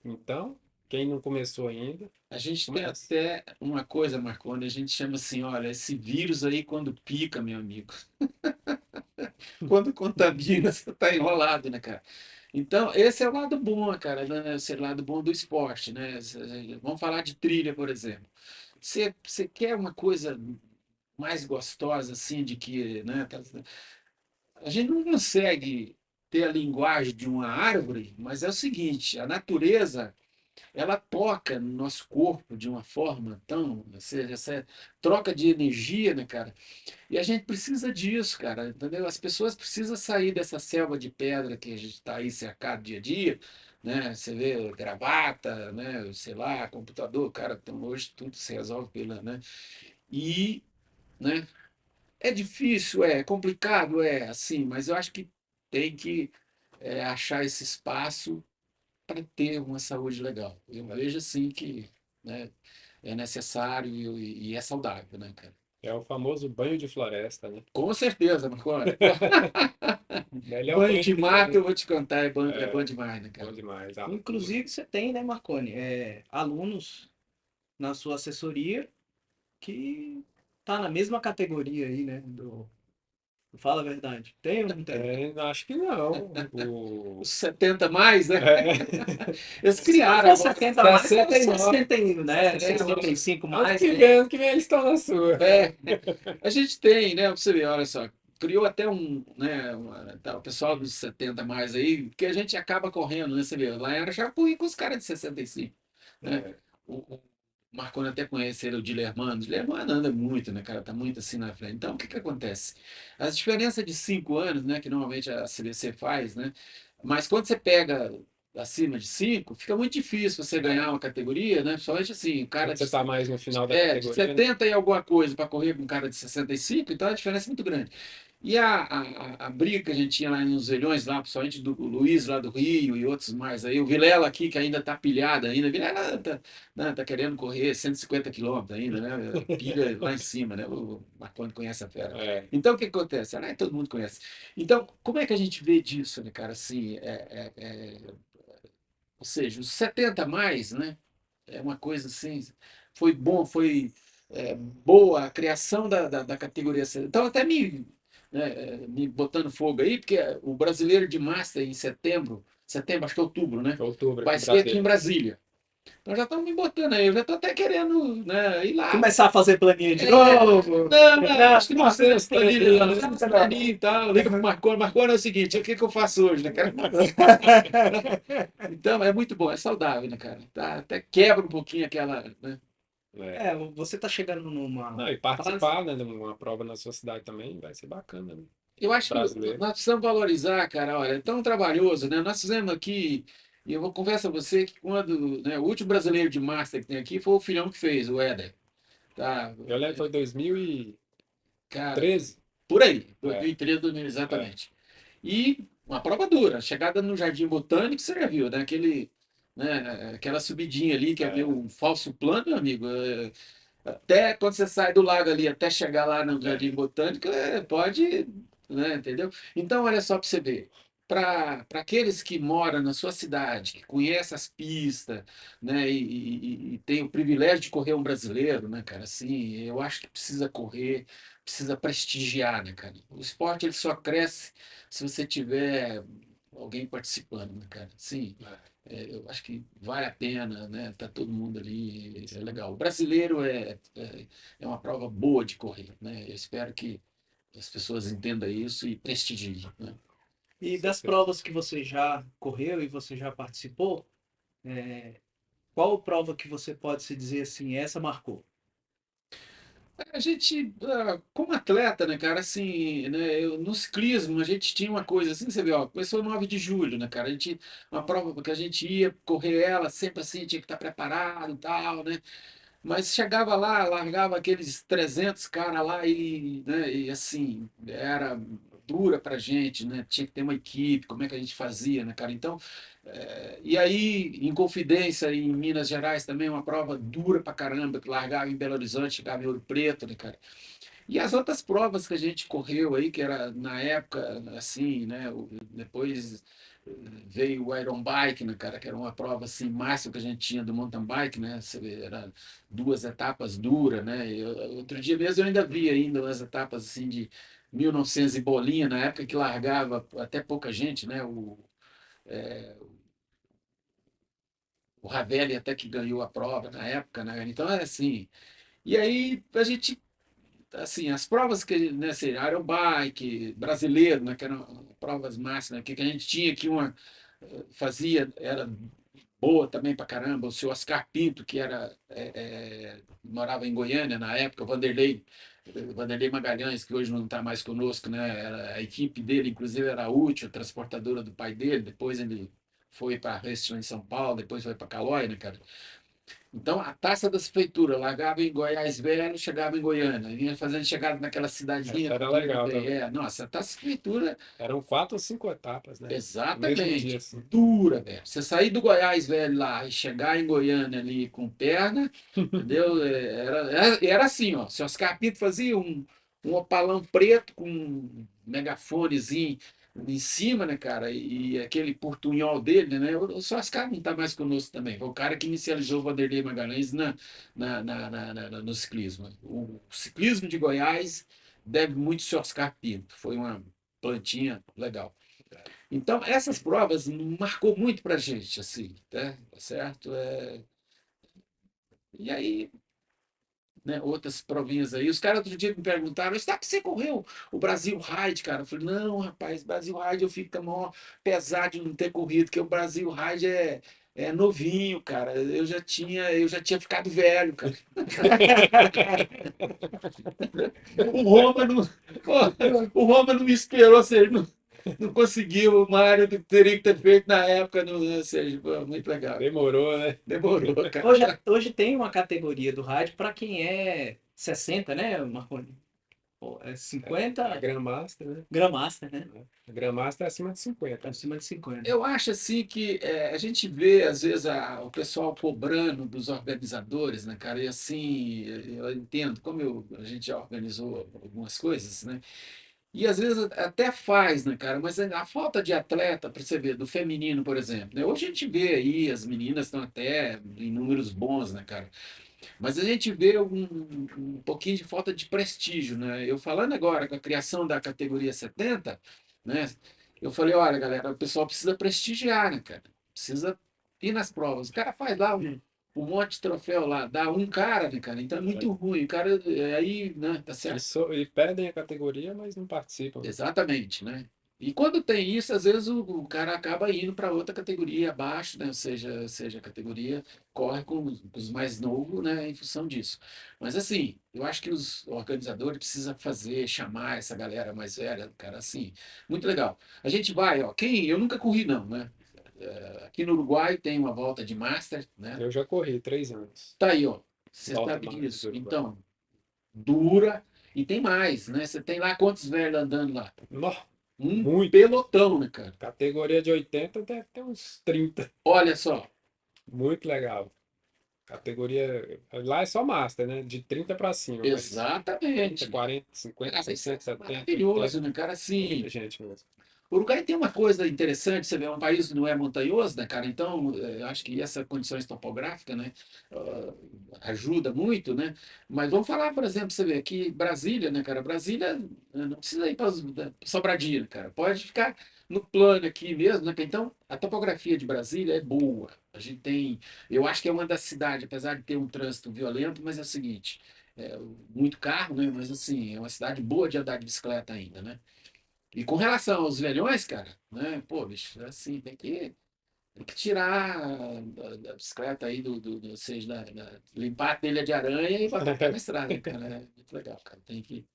Então, quem não começou ainda, a gente tem comece. até uma coisa, Marconi, a gente chama assim, olha, esse vírus aí quando pica, meu amigo, quando contamina, você está enrolado, né, cara? Então, esse é o lado bom, cara, né? Esse é o lado bom do esporte, né? Vamos falar de trilha, por exemplo. Você quer uma coisa mais gostosa, assim, de que, né? A gente não consegue ter a linguagem de uma árvore, mas é o seguinte, a natureza, ela toca no nosso corpo de uma forma tão, ou seja, essa troca de energia, né, cara? E a gente precisa disso, cara, entendeu? As pessoas precisam sair dessa selva de pedra que a gente está aí cercado dia a dia, né? Você vê gravata, né? Sei lá, computador, cara, então hoje tudo se resolve pela, né? E, né? É difícil, é complicado, é assim, mas eu acho que tem que achar esse espaço para ter uma saúde legal. Eu vejo assim que, né, é necessário e é saudável, né, cara? É o famoso banho de floresta, né? Com certeza, Marconi. Melhor Banho banho de que mato, tem. eu vou te contar, é bom É, demais, né, bom cara? demais. Ah, Inclusive, você tem, né, Marconi, alunos na sua assessoria que tá na mesma categoria aí, né? Fala a verdade. Tem ou não tem? acho que não. Os 70 mais, né? É, Eles Se não criaram for agora. 70 mais, é os 69. 60, né? É, 65 Ano mais, que né? vem, ano que vem eles estão na sua. é, a gente tem, né? Pra você ver, olha só, criou até né, o pessoal dos 70 mais aí, que a gente acaba correndo, né? Você vê, lá era Jacuí com os caras de 65, né? É, O Marconi até conhece ele, o Dilermano. O Dilermano anda muito, né, cara? Tá muito assim na frente. Então, o que que acontece? As diferenças de 5 anos, né, que normalmente a CBC faz, né? Mas quando você pega acima de 5, fica muito difícil você ganhar uma categoria, né? Principalmente assim, o cara quando você está mais no final da de categoria, né? 70 e alguma coisa para correr com um cara de 65, então a diferença é muito grande. E a briga que a gente tinha lá nos Velhões, lá, principalmente do Luiz lá do Rio e outros mais aí, o Vilela aqui, que ainda está pilhado ainda, o Vilela tá, né, tá querendo correr 150 quilômetros ainda, né? Pilha lá em cima, né? O Marconi conhece a fera. É, Então, o que acontece? Ah, todo mundo conhece. Então, como é que a gente vê disso, né, cara? Assim, ou seja, os 70 a mais, né? É uma coisa assim, foi bom, foi boa a criação da categoria. Então, até me botando fogo aí, porque o brasileiro de Master em setembro, acho que é outubro, né? outubro Vai aqui em ser aqui em Brasília. Brasília. Então já estão me botando aí, eu já estou até querendo, né, ir lá. Começar a fazer planinha de É, novo. não, acho que não precisa desse planilha, não. Não, Faz esse planinho e tal. Liga pro Marconi. Marconi é o seguinte: o que que eu faço hoje, né, cara? Então, é muito bom, é saudável, né, cara? Tá, até quebra um pouquinho aquela, né? É. É, você tá chegando numa Não, e fase. participar, né, de uma prova na sua cidade também vai ser bacana, né? Eu acho que Brasileiro. nós precisamos valorizar, cara. Olha, é tão trabalhoso, né? Nós fizemos aqui, e eu vou confessar a você que quando, né, o último brasileiro de Master que tem aqui foi o filhão que fez, o Éder. Tá? Eu lembro que foi 2013. Cara, por aí, É, 2013, 2000, é, exatamente. E uma prova dura. Chegada no Jardim Botânico, você já viu, né? Aquela subidinha ali, que é meio é, um falso plano, meu amigo. Até quando você sai do lago ali, até chegar lá no é. Jardim Botânico, pode, né? Entendeu? Então, olha só para você ver. Para aqueles que moram na sua cidade, que conhecem as pistas, né, e tem o privilégio de correr um brasileiro, né, cara, assim, eu acho que precisa correr, precisa prestigiar, né, cara? O esporte ele só cresce se você tiver alguém participando, né, cara? Sim, eu acho que vale a pena, né? Tá todo mundo ali, é legal. O brasileiro é uma prova boa de correr, né? Eu espero que as pessoas entendam isso e prestigiem, né? E das Certeza. provas que você já correu e você já participou, qual prova que você pode se dizer assim, essa marcou? A gente, como atleta, né, cara, assim, né, no ciclismo a gente tinha uma coisa assim, você vê, ó, começou 9 de julho, né, cara, a gente, uma prova que a gente ia correr ela, sempre assim, tinha que estar preparado e tal, né, mas chegava lá, largava aqueles 300 cara lá e assim, era dura pra gente, né, tinha que ter uma equipe, como é que a gente fazia, né, cara, então, e aí, em Confidência, em Minas Gerais também, uma prova dura pra caramba, que largava em Belo Horizonte, chegava em Ouro Preto, né, cara? E as outras provas que a gente correu aí, que era na época, assim, né? Depois veio o Iron Bike, né, cara? Que era uma prova assim, máxima que a gente tinha do mountain bike, né? Você vê, era 2 etapas duras, né? Outro dia mesmo eu ainda vi ainda umas etapas assim de 1900 e bolinha, na época que largava até pouca gente, né? O Ravelli até que ganhou a prova na época, né? Então é assim. E aí a gente, assim, as provas que, né, assim, Iron Bike, brasileiro, né, que eram provas máximas, que a gente tinha que uma fazia, era boa também pra caramba, o seu Oscar Pinto, que morava em Goiânia na época, o Vanderlei Magalhães, que hoje não está mais conosco, né? A equipe dele, inclusive, era útil, a transportadora do pai dele, depois ele foi para Restelo em São Paulo, depois foi para Calói, né, cara? Então, a taça das feituras, largava em Goiás Velho, chegava em Goiânia, vinha fazendo chegada naquela cidadezinha Essa era pequena que legal tem. também. Nossa, a taça de feitura, Eram 4 ou 5 etapas, né? No mesmo dia, exatamente, assim. dura, velho. Você sair do Goiás Velho lá e chegar em Goiânia ali com perna, entendeu? Era assim, ó. Se Oscar Pinto fazia um opalão preto com um megafonezinho em cima, né, cara? E aquele portunhol dele, né? O Oscar não está mais conosco também. Foi o cara que inicializou o Vanderlei Magalhães no ciclismo. O ciclismo de Goiás deve muito ao Oscar Pinto. Foi uma plantinha legal. Então, essas provas marcou muito pra gente, assim, tá certo? E aí, né, outras provinhas aí. Os caras outro dia me perguntaram, está que você correu o Brasil Ride, cara? Eu falei, não, rapaz, Brasil Ride eu fico mó pesado de não ter corrido, porque o Brasil Ride é novinho, cara. Eu já tinha ficado velho, cara. O Roma não, o Roma não me esperou, ou seja, não conseguiu o Mário que teria que ter feito na época, ou seja, pô, muito legal. Demorou, né? Demorou, cara. Hoje tem uma categoria do rádio para quem é 60, né, Marconi? Pô, é A 50 Grandmaster, né? Grandmaster, né? A Grandmaster é acima de 50. Acima de 50. Eu acho assim que a gente vê, às vezes, o pessoal cobrando dos organizadores, né, cara? E assim, eu entendo, como a gente já organizou algumas coisas, né? E às vezes até faz, né, cara? Mas a falta de atleta, para você ver, do feminino, por exemplo, né? Hoje a gente vê aí, as meninas estão até em números bons, né, cara? Mas a gente vê um pouquinho de falta de prestígio, né? Eu falando agora com a criação da categoria 70, né? Eu falei, olha, galera, o pessoal precisa prestigiar, né, cara? Precisa ir nas provas. O cara faz lá um monte de troféu lá, dá um cara, né, cara? Então é muito ruim. O cara, aí, né, tá E, certo? e perdem a categoria, mas não participam, né? Exatamente, né? E quando tem isso, às vezes o cara acaba indo para outra categoria abaixo, né? Ou seja, a categoria corre com os mais novos, né? Em função disso. Mas assim, eu acho que os organizadores precisam fazer, chamar essa galera mais velha, cara, assim, muito legal. A gente vai, ó, eu nunca corri não, né? Aqui no Uruguai tem uma volta de Master, né? Eu já corri 3 anos. Tá aí, ó. Você Volta sabe mais do disso. Uruguai. Então, dura e tem mais, né? Você tem lá quantos velhos andando lá? Nó, Um muito. pelotão, né, cara? Categoria de 80 deve ter uns 30. Olha só, Muito legal. Categoria. Lá é só Master, né? De 30 para cima, mas 30, exatamente. 40, 50, Cara, isso é 60, 70, maravilhoso, 80. né, cara? Muita Assim, gente mesmo. o Uruguai tem uma coisa interessante, você vê, é um país que não é montanhoso, né, cara? Então, eu acho que essa condições topográficas, né, ajuda muito, né? Mas vamos falar, por exemplo, você vê aqui Brasília, né, cara? Brasília não precisa ir para Sobradinho, né, cara. Pode ficar no plano aqui mesmo, né? Então, a topografia de Brasília é boa. A gente tem, eu acho que é uma das cidades, apesar de ter um trânsito violento, mas é o seguinte, é, muito carro, né? Mas assim, é uma cidade boa de andar de bicicleta ainda, né? E com relação aos velhões, cara, né? Pô, bicho, assim, tem que tirar da bicicleta aí, ou seja, limpar a telha de aranha e botar o pé na estrada, né, cara? É muito legal, cara. Tem que.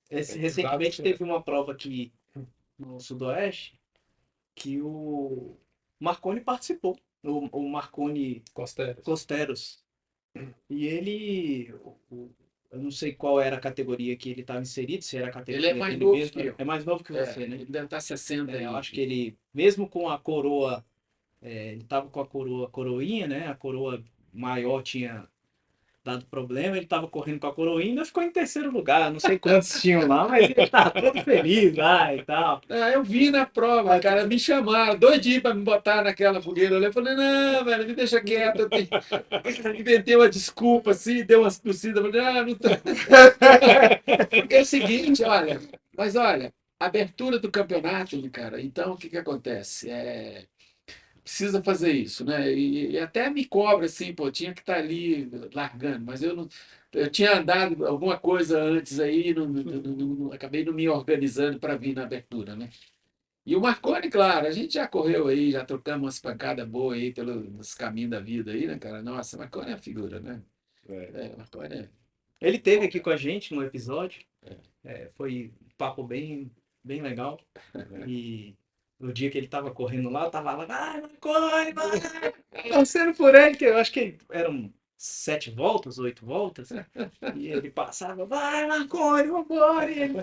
Tem que usar a Recentemente bicicleta. teve uma prova aqui no Sudoeste que o Marconi participou, o Marconi Costeras. Costeros. E ele, eu não sei qual era a categoria que ele estava inserido, se era a Ele é categoria mais dele novo mesmo. que eu. É mais novo que É, você, né? ele deve estar 60 Eu aí. acho que ele, mesmo com a coroa, ele estava com a coroinha, né? A coroa maior tinha dado problema, ele estava correndo com a coroinha e ainda ficou em terceiro lugar. Não sei quantos tinham lá, mas ele estava todo feliz lá e tal. Ah, eu vi na prova, Mas, cara, me chamaram, doidinho para me botar naquela fogueira. Eu falei, não, velho, me deixa quieto. Inventei uma desculpa assim, deu umas tossidas. Falei, ah, não tô. Porque é o seguinte, olha, mas olha, abertura do campeonato, né, cara, então o que que acontece? Precisa fazer isso, né? E até me cobra assim, pô, tinha que estar ali largando, mas eu não. Eu tinha andado alguma coisa antes aí, acabei não me organizando para vir na abertura, né? E o Marconi, claro, a gente já correu aí, já trocamos umas pancadas boas aí pelos caminhos da vida aí, né, cara? Nossa, o Marconi é a figura, né? É. O Marconi é. ele teve aqui com a gente no episódio. É. Foi um papo bem legal. É. E no dia que ele tava correndo lá, eu tava lá, vai, Marconi, vai! Torcendo por ele, que eu acho que eram 7 voltas, 8 voltas. E ele passava, vai, Marconi, vambora! E ele,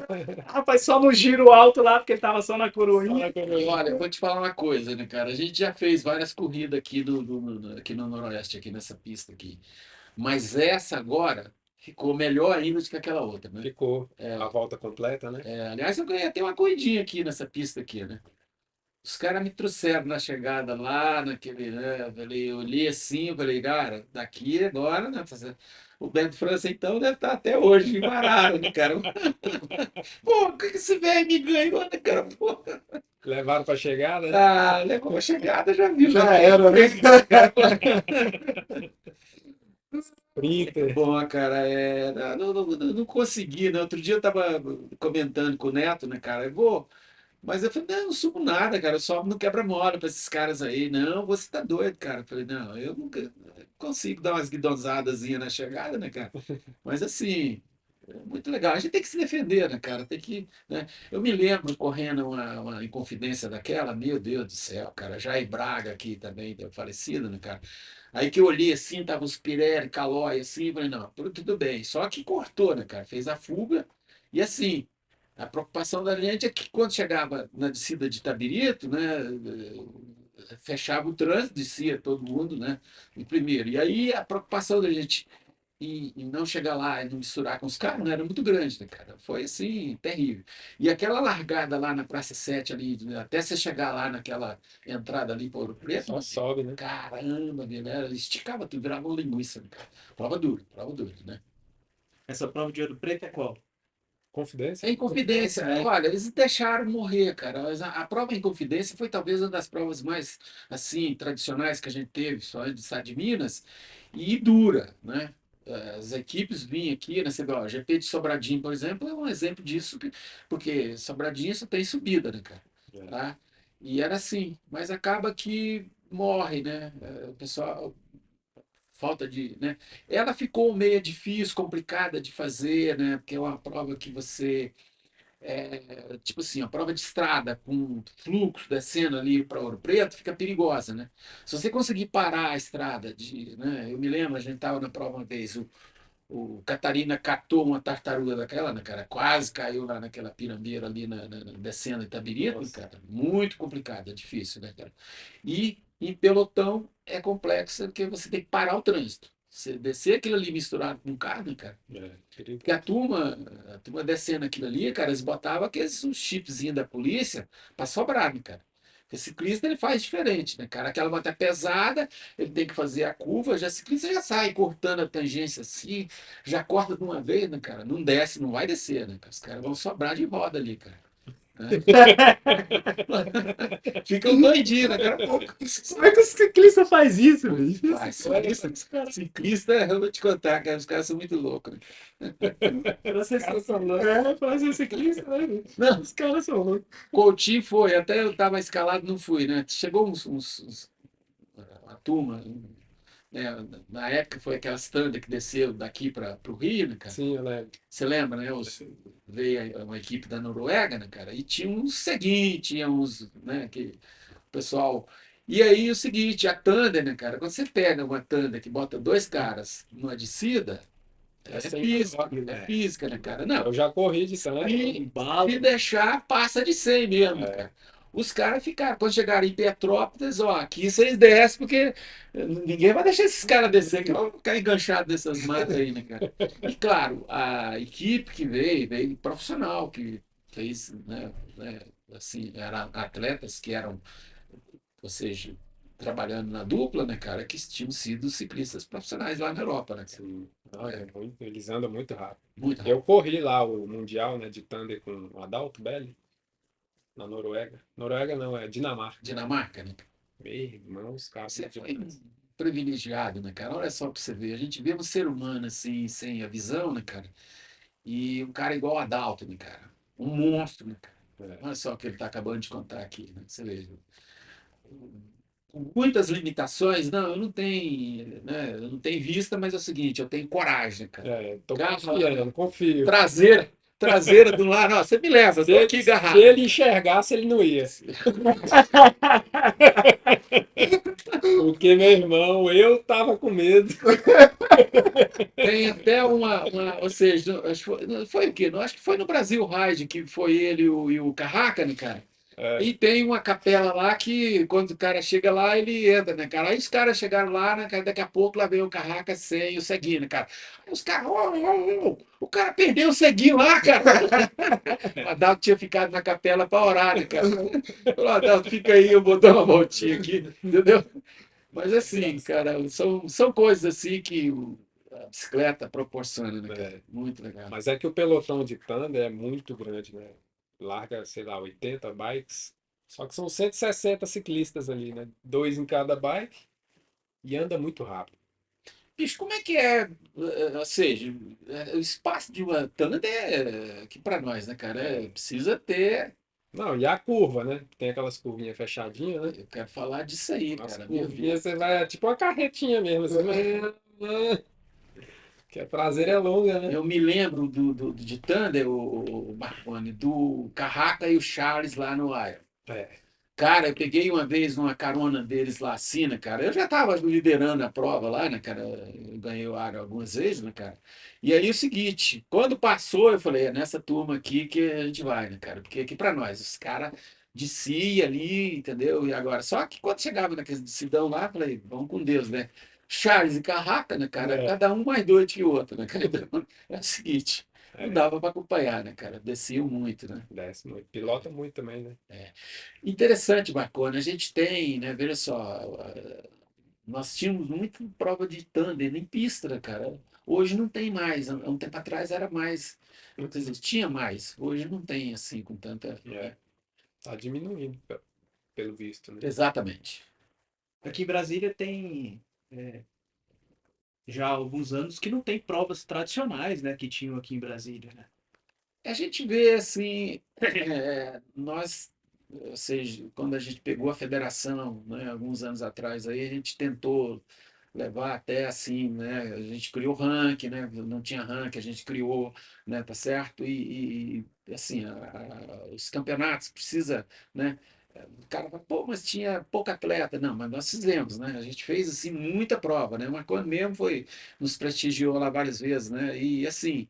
rapaz, só no giro alto lá, porque ele tava só na coroinha. Olha, eu vou te falar uma coisa, né, cara? A gente já fez várias corridas aqui aqui no Noroeste, aqui nessa pista aqui. Mas essa agora ficou melhor ainda do que aquela outra, né? Ficou a volta completa, né? Aliás, eu ganhei até uma corridinha aqui nessa pista aqui, né? Os caras me trouxeram na chegada lá, naquele, né? Eu olhei assim, eu falei, cara, daqui agora, né? O Beto França, então, deve estar até hoje embarado, né, cara? Pô, o que que esse velho me ganhou, né, cara? Pô, Levaram para chegada, né? levou a chegada, já viu, Já né? era, né? Muito Sprinter. bom, cara. Não consegui, né? Outro dia eu tava comentando com o Neto, né, cara? Mas eu falei, não, não subo nada, cara. Eu sobe no quebra-mola para esses caras aí. Não, você tá doido, cara. Eu falei, não, eu nunca consigo dar umas guidonzadas na chegada, né, cara? Mas assim, é muito legal. A gente tem que se defender, né, cara? Tem que, né? Eu me lembro correndo uma Inconfidência daquela, meu Deus do céu, cara. Jair Braga aqui também, deu falecido, né, cara? Aí que eu olhei assim, tava os Pirelli, Calói, assim, falei, não, tudo bem. Só que cortou, né, cara? Fez a fuga e assim. A preocupação da gente é que quando chegava na descida de Itabirito, né, fechava o trânsito, descia todo mundo, né, em primeiro. E aí a preocupação da gente em não chegar lá e não misturar com os carros, né, era muito grande, né, cara? Foi assim, terrível. E aquela largada lá na Praça 7 ali, né, até você chegar lá naquela entrada ali para Ouro Preto, Só sobe, né? caramba, meu, esticava tudo, virava uma linguiça, né, cara? Prova dura, né? Essa prova de Ouro Preto é qual? Confidência? Em Confidência. Olha, eles deixaram morrer, cara. A prova em Confidência foi talvez uma das provas mais, assim, tradicionais que a gente teve, só do estado de Minas, e dura, né? As equipes vinham aqui, né? Você vê, ó, o GP de Sobradinho, por exemplo, é um exemplo disso, porque Sobradinho só tem subida, né, cara? É. Tá? E era assim, mas acaba que morre, né? O pessoal, falta de, né? Ela ficou meio difícil, complicada de fazer, né? Porque é uma prova que você tipo assim, a prova de estrada com fluxo descendo ali para Ouro Preto fica perigosa, né? Se você conseguir parar a estrada, né? Eu me lembro, a gente estava na prova uma vez, o Catarina catou uma tartaruga daquela, né, cara? Quase caiu lá naquela pirambeira ali, descendo Itabirito, Nossa. cara. Muito complicado, é difícil, né, cara? E em pelotão é complexo, porque você tem que parar o trânsito. Você descer aquilo ali misturado com carro, né, cara? Perigo. Porque a turma descendo aquilo ali, cara, eles botavam aqueles um chipzinho da polícia para sobrar, né, cara? Porque ciclista ele faz diferente, né, cara? Aquela moto é pesada, ele tem que fazer a curva, já ciclista já sai cortando a tangência assim, já corta de uma vez, né, cara? Não desce, não vai descer, né, cara? Os caras vão sobrar de roda ali, cara. Né? Ficam doidinhos, né, cara? Pô, Como é que o ciclista faz isso, velho? vai, ciclista, eu vou te contar, cara, os caras são muito loucos, né? Pra ser Caras são loucos. pra ser ciclista, né? Não, Os caras são loucos. Coutinho foi, até eu estava escalado, não fui, né? Chegou uma turma, né? Na época foi aquela standard que desceu daqui para o Rio, né, cara? Sim, eu lembro. Você lembra, né? Veio uma equipe da Noruega, né, cara? E tinha uns seguintes, tinha uns, né, que o pessoal. E aí o seguinte, a tanda, né, cara? Quando você pega uma tanda que bota dois caras numa descida, É é sem física, controle, é né? física, né, cara? Não, Eu já corri de tanque. se deixar, passa de 100 mesmo, É, cara. Os caras ficaram, quando chegaram em Petrópolis, ó, aqui vocês descem, porque ninguém vai deixar esses caras descer, que vão ficar enganchados nessas matas aí, né, cara? E claro, a equipe que veio profissional, que fez, né, assim, eram atletas que eram, ou seja, trabalhando na dupla, né, cara, que tinham sido ciclistas profissionais lá na Europa, né, cara? sim. Não, eles andam muito rápido. Muito Eu rápido. corri lá o Mundial, né, de Thunder com o Adalto Belli, na Noruega. Noruega não, é Dinamarca. Dinamarca, né? Meu irmão, os caras Você são foi um demais. privilegiado, né, cara? Olha só para você ver. A gente vê um ser humano assim, sem a visão, né, cara? E um cara igual a Adalto, né, cara? Um monstro, né, cara? É. Olha só o que ele está acabando de contar aqui, né? Você vê. Com muitas limitações, não, eu não tenho, né? Eu não tenho vista, mas é o seguinte, eu tenho coragem, cara. Tô Garra, confiando, confio. traseira do lado, ó, você me leva, eu tô aqui Se agarrado. ele enxergasse, ele não ia. Porque, meu irmão, eu tava com medo. Tem até ou seja, acho que foi o quê? Acho que foi no Brasil Ride, que foi ele e o Carraca, né, cara? É, E tem uma capela lá que, quando o cara chega lá, ele entra, né, cara? Aí os caras chegaram lá, né, cara? Daqui a pouco lá veio o Carraca sem o ceguinho, né, cara? Aí os caras, o cara perdeu o ceguinho lá, cara. O Adalto tinha ficado na capela para orar, né, cara? Falou, Adalto, fica aí, eu vou dar uma voltinha aqui, entendeu? Mas assim, cara, são coisas assim que a bicicleta proporciona, né, cara? é. Muito legal. Mas é que o pelotão de Thunder é muito grande, né? Larga, sei lá, 80 bikes. Só que são 160 ciclistas ali, né? Dois em cada bike e anda muito rápido. Bicho, como é que é, ou seja, o espaço de uma Thunder que para nós, né, cara, precisa ter, Não, e a curva, né? Tem aquelas curvinhas fechadinhas, né? eu quero falar disso aí, As cara, a minha vida. curvinhas você vai, é tipo uma carretinha mesmo, assim, que a traseira é longa, né? Eu me lembro de Thunder, o Marconi, do Carraca e o Charles lá no Iron. É. Cara, eu peguei uma vez uma carona deles lá assim, né, cara? Eu já estava liderando a prova lá, né, cara? Eu ganhei o ar algumas vezes, né, cara? E aí o seguinte, quando passou, eu falei, é nessa turma aqui que a gente vai, né, cara? Porque aqui para nós, os caras descia ali, entendeu? E agora, só que quando chegava naquele decidão lá, eu falei, vamos com Deus, né? Charles e Carraca, né, cara? É, Cada um mais doido que o outro, né, cara? Então, é o seguinte, não é, dava para acompanhar, né, cara? Desciam muito, né? desce muito. Pilota muito também, né? Interessante, Marconi. A gente tem, né? Veja só, nós tínhamos muito prova de tandem em pista, né, cara. Hoje não tem mais. Há um tempo atrás era mais. Quer dizer, tinha mais. Hoje não tem assim com tanta. É, tá diminuindo, pelo visto, né? Exatamente. Aqui em Brasília tem já há alguns anos que não tem provas tradicionais, né, que tinham aqui em Brasília, né? A gente vê assim, nós, ou seja, quando a gente pegou a federação, né, alguns anos atrás, aí a gente tentou levar até assim, né, a gente criou ranking, né, não tinha ranking, a gente criou, né, tá certo? Assim, os campeonatos precisa, né, o cara fala, pô, mas tinha pouco atleta. Não, mas nós fizemos, né? A gente fez assim muita prova, né? O Marconi mesmo foi, nos prestigiou lá várias vezes, né? E assim,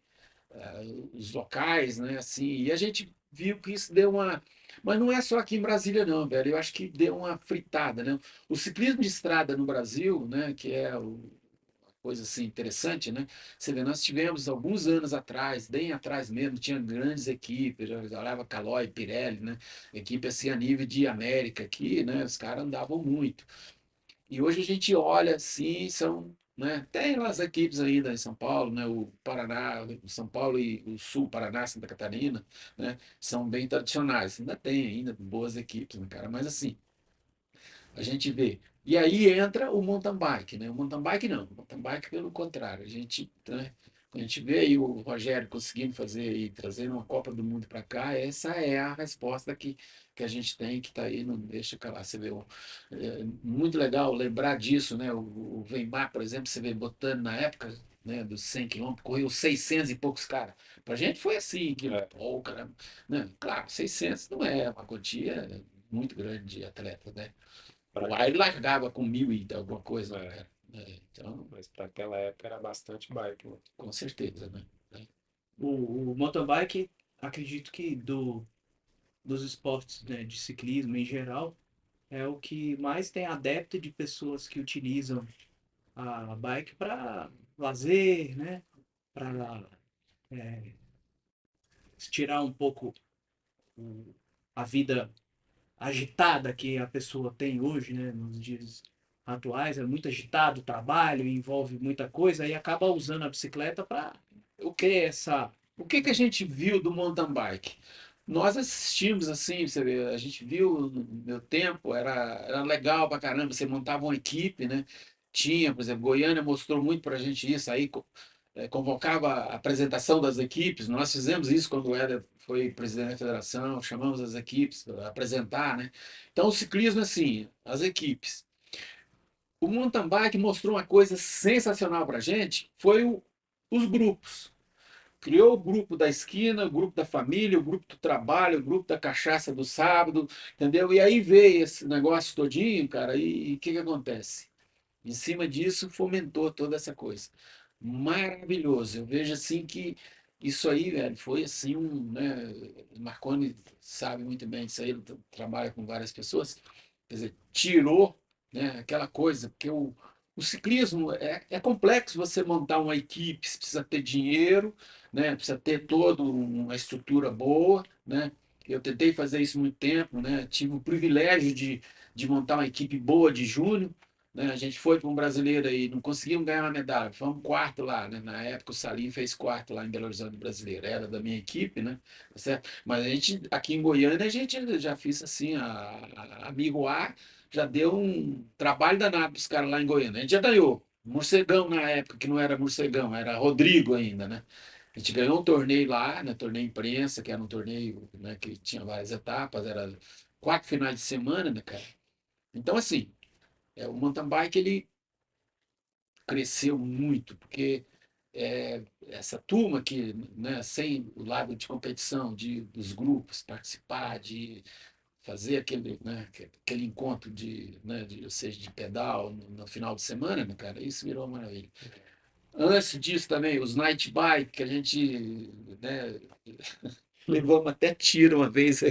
os locais, né? Assim, e a gente viu que isso deu uma. Mas não é só aqui em Brasília, não, velho. Eu acho que deu uma fritada, né? O ciclismo de estrada no Brasil, né? Que é coisa assim interessante, né? Você vê, nós tivemos alguns anos atrás, bem atrás mesmo, tinha grandes equipes, já olhava Caloi, Pirelli, né? Equipe assim a nível de América aqui, né? Os caras andavam muito. E hoje a gente olha assim, são, né, tem lá as equipes ainda em São Paulo, né, o Paraná, o São Paulo e o Sul, Paraná, Santa Catarina, né, são bem tradicionais. Ainda tem ainda boas equipes, né, cara, mas assim, a gente vê. E aí entra o mountain bike, né? O mountain bike não, o mountain bike pelo contrário. A gente, né, quando a gente vê aí o Rogério conseguindo fazer e trazer uma Copa do Mundo para cá, essa é a resposta que a gente tem, que está aí, não deixa calar. Você vê, muito legal lembrar disso, né? O Weimar, por exemplo, você vê botando na época, né, dos 100 quilômetros, correu 600 e poucos caras. Para a gente foi assim, que, É, pô, cara, né? Claro, 600 não é uma quantia muito grande de atletas, né? pra, O ar ele largava com 1.000 e alguma coisa, né, é, cara? Então, mas para aquela época era bastante bike, né? com certeza, né? O mountain bike, acredito que dos esportes, né, de ciclismo em geral, é o que mais tem adepto de pessoas que utilizam a bike para lazer, né? Para tirar um pouco a vida agitada que a pessoa tem hoje, né? Nos dias atuais, é muito agitado o trabalho, envolve muita coisa e acaba usando a bicicleta para o que essa. O que que a gente viu do mountain bike? Nós assistimos assim, você vê, a gente viu no meu tempo, era legal pra caramba, você montava uma equipe, né? Tinha, por exemplo, Goiânia mostrou muito pra gente isso, aí convocava a apresentação das equipes, nós fizemos isso quando o Éder foi presidente da federação, chamamos as equipes para apresentar, né? Então o ciclismo, assim, as equipes. O mountain bike mostrou uma coisa sensacional pra gente, foi os grupos. Criou o grupo da esquina, o grupo da família, o grupo do trabalho, o grupo da cachaça do sábado, entendeu? E aí veio esse negócio todinho, cara, e o que que acontece? Em cima disso, fomentou toda essa coisa. Maravilhoso. Eu vejo assim que isso aí, velho, foi assim né? O Marconi sabe muito bem disso aí, ele trabalha com várias pessoas. Quer dizer, tirou, né, aquela coisa, porque o ciclismo é complexo você montar uma equipe, você precisa ter dinheiro, né? Precisa ter toda uma estrutura boa, né? Eu tentei fazer isso muito tempo, né? Tive o privilégio de montar uma equipe boa de júnior, né? A gente foi para um brasileiro aí, não conseguimos ganhar uma medalha, fomos quarto lá, né? Na época o Salim fez quarto lá em Belo Horizonte brasileiro, era da minha equipe, né? Tá certo? Mas a gente, aqui em Goiânia, a gente já fez assim, amigo A já deu um trabalho danado para os caras lá em Goiânia. A gente já ganhou. Morcegão na época, que não era morcegão, era Rodrigo ainda, né? A gente ganhou um torneio lá, né? Torneio imprensa, que era um torneio, né, que tinha várias etapas, era 4 finais de semana, né, cara? Então, assim, o mountain bike ele cresceu muito, porque essa turma que, né, sem o lado de competição, dos grupos, participar, de fazer aquele, né, aquele encontro ou seja, de pedal no final de semana, né, cara, isso virou uma maravilha. Antes disso também, os night bike, que a gente, né, levamos até tiro uma vez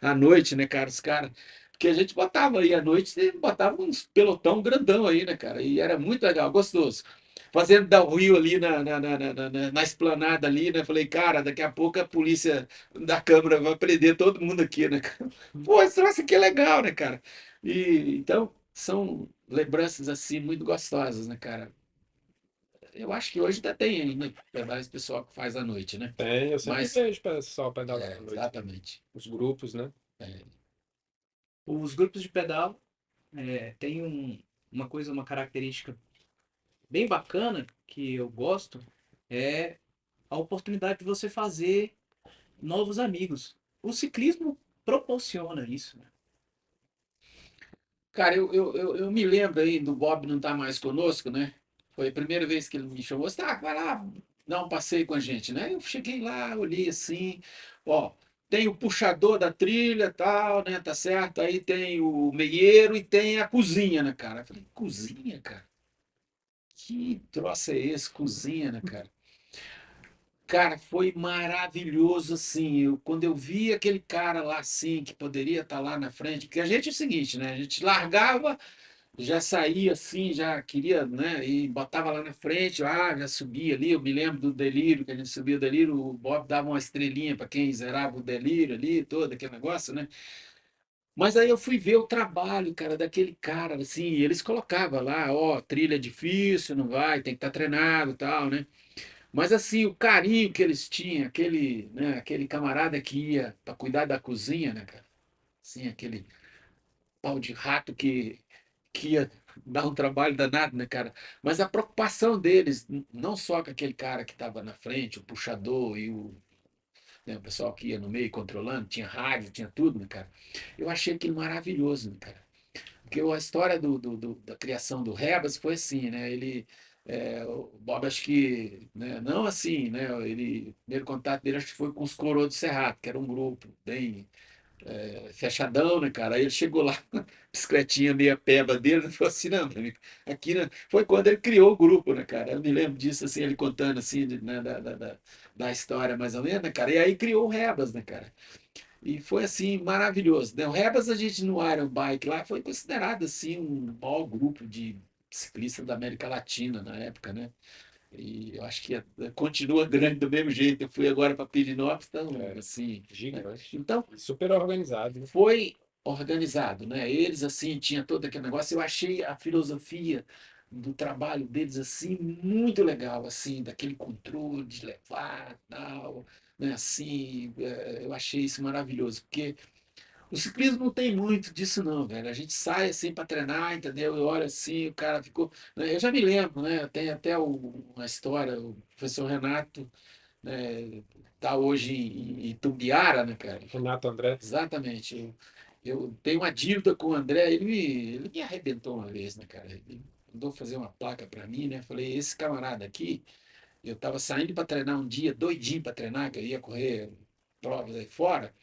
à noite, né, cara? Os caras. Porque a gente botava aí à noite, botava uns pelotão grandão aí, né, cara? E era muito legal, gostoso. Fazendo downhill ali na esplanada ali, né? Falei, cara, daqui a pouco a polícia da Câmara vai prender todo mundo aqui, né, cara? Pô, esse troço aqui é legal, né, cara? E então, são. lembranças assim muito gostosas, né, cara? Eu acho que hoje ainda tem ainda esse pessoal que faz à noite, né? Tem, eu sempre Mas, vejo o pessoal pedalar à noite. exatamente. Os grupos, né? É, Os grupos de pedal têm uma coisa, uma característica bem bacana que eu gosto, é a oportunidade de você fazer novos amigos. O ciclismo proporciona isso, né? cara, eu me lembro aí do Bob não estar mais conosco, né? Foi a primeira vez que ele me chamou. Você tá, vai lá dar um passeio com a gente, né? Eu cheguei lá, olhei assim, ó, tem o puxador da trilha, tal, né? Tá certo? Aí tem o meieiro e tem a cozinha, né, cara? Eu falei, cozinha, cara? Que troço é esse? Cozinha, né, cara? Cara, foi maravilhoso, assim. Quando eu vi aquele cara lá, assim, que poderia estar lá na frente, porque a gente é o seguinte, né? A gente largava, já saía assim, já queria, né? E botava lá na frente, já subia ali. Eu me lembro do delírio, que a gente subia o delírio, o Bob dava uma estrelinha para quem zerava o delírio ali, todo aquele negócio, né? Mas aí eu fui ver o trabalho, cara, daquele cara, assim, e eles colocavam lá, ó, trilha difícil, não vai, tem que estar treinado, e tal, né? Mas assim, o carinho que eles tinham, aquele, né, aquele camarada que ia para cuidar da cozinha, né, cara? Assim, aquele pau de rato que ia dar um trabalho danado, né, cara? Mas a preocupação deles, não só com aquele cara que estava na frente, o puxador e né, o pessoal que ia no meio controlando, tinha rádio, tinha tudo, né, cara? Eu achei aquilo maravilhoso, né, cara? Porque a história da criação do Rebas foi assim, né? O Bob, acho que, né, não assim, né? O primeiro contato dele acho que foi com os Coroa do Cerrado, que era um grupo bem fechadão, né, cara? Aí ele chegou lá, bicicletinha meia peba dele, e falou assim, não, meu amigo, aqui, né? Foi quando ele criou o grupo, né, cara? Eu me lembro disso, assim, ele contando, assim, né, da história, mais ou menos, né, cara? E aí criou o Rebas, né, cara? E foi assim maravilhoso, né? O Rebas a gente no Iron Bike lá foi considerado assim um maior grupo de ciclistas da América Latina na época, né? E eu acho que continua grande do mesmo jeito. Eu fui agora para Pirinópolis, então É, assim, né? gigante. Então Super organizado, né? foi organizado, né? Eles assim tinha todo aquele negócio. Eu achei a filosofia do trabalho deles assim muito legal, assim, daquele controle de levar, tal, né? Assim, eu achei isso maravilhoso, porque o ciclismo não tem muito disso não, velho. A gente sai assim para treinar, entendeu? Eu olho assim, o cara ficou, né? Eu já me lembro, né? Tem até uma história, o professor Renato, né? Tá hoje em Itumbiara, né, cara? Renato André. Exatamente. Eu tenho uma dívida com o André, ele me arrebentou uma vez, né, cara? Ele mandou fazer uma placa para mim, né? Falei, esse camarada aqui, eu estava saindo para treinar um dia, doidinho para treinar, que eu ia correr provas aí fora.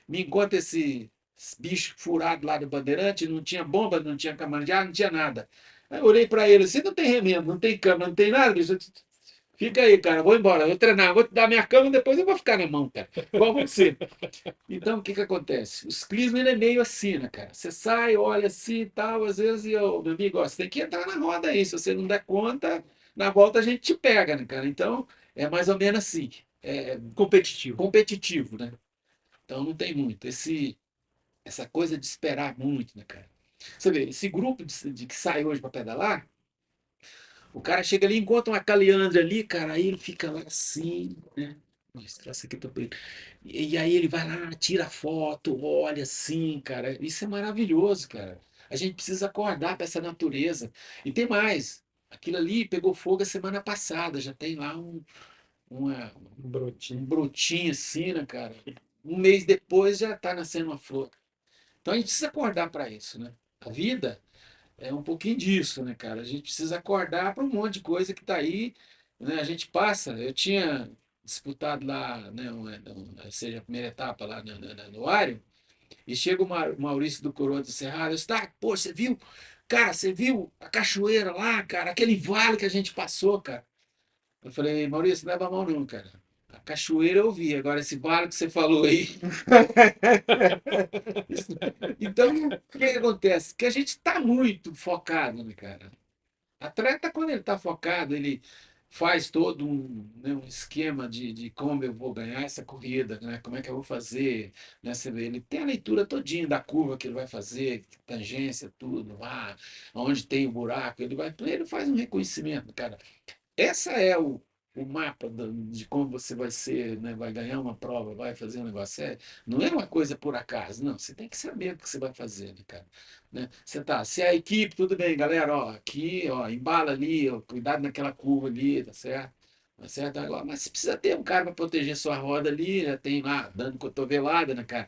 Me encontra esse bicho furado lá do Bandeirante, não tinha bomba, não tinha câmara de ar, não tinha nada. Aí eu olhei para ele assim, não tem remendo, não tem câmera, não tem nada, bicho. Fica aí, cara, vou embora, vou treinar, vou te dar minha cama, depois eu vou ficar na mão, cara. Igual você. Então, o que que acontece? O ciclismo ele é meio assim, né, cara? Você sai, olha assim e tal, às vezes, meu amigo, ó, você tem que entrar na roda aí. Se você não der conta, na volta a gente te pega, né, cara? Então, é mais ou menos assim. É Competitivo. competitivo, né? Então, não tem muito. Essa coisa de esperar muito, né, cara? Você vê, esse grupo de que sai hoje para pedalar, o cara chega ali, encontra uma caliandra ali, cara, aí ele fica lá assim, né? Nossa, essa aqui eu tô pegando. E aí ele vai lá, tira foto, olha assim, cara. Isso é maravilhoso, cara. A gente precisa acordar para essa natureza. E tem mais. Aquilo ali pegou fogo a semana passada, já tem lá Um um brotinho. brotinho assim, né, cara? Um mês depois já está nascendo uma flor. Então a gente precisa acordar para isso, né? A vida é um pouquinho disso, né, cara? A gente precisa acordar para um monte de coisa que está aí, né? A gente passa. Eu tinha disputado lá, né, seja a primeira etapa lá no Ário, e chega o Maurício do Coroa do Cerrado, eu disse, tá, pô, você viu? Cara, você viu a cachoeira lá, cara, aquele vale que a gente passou, cara? Eu falei, Maurício, não leva a mão não, cara. A cachoeira eu vi, agora esse vale que você falou aí. Então, o que que acontece? Que a gente está muito focado, né, cara? Atleta, quando ele está focado, ele faz todo né, um esquema de como eu vou ganhar essa corrida, né? Como é que eu vou fazer, né? Você vê, ele tem a leitura todinha da curva que ele vai fazer, tangência, tudo, lá, onde tem o buraco, ele faz um reconhecimento, cara. Essa é o mapa de como você vai ser, né? Vai ganhar uma prova, vai fazer um negócio. Não é uma coisa por acaso, não. Você tem que saber o que você vai fazer, né, cara? Né? Você tá, se é a equipe, tudo bem, galera, ó, aqui, ó, embala ali, ó, cuidado naquela curva ali, tá certo? Tá certo? Agora, mas você precisa ter um cara para proteger sua roda ali, já tem lá, dando cotovelada, né, cara?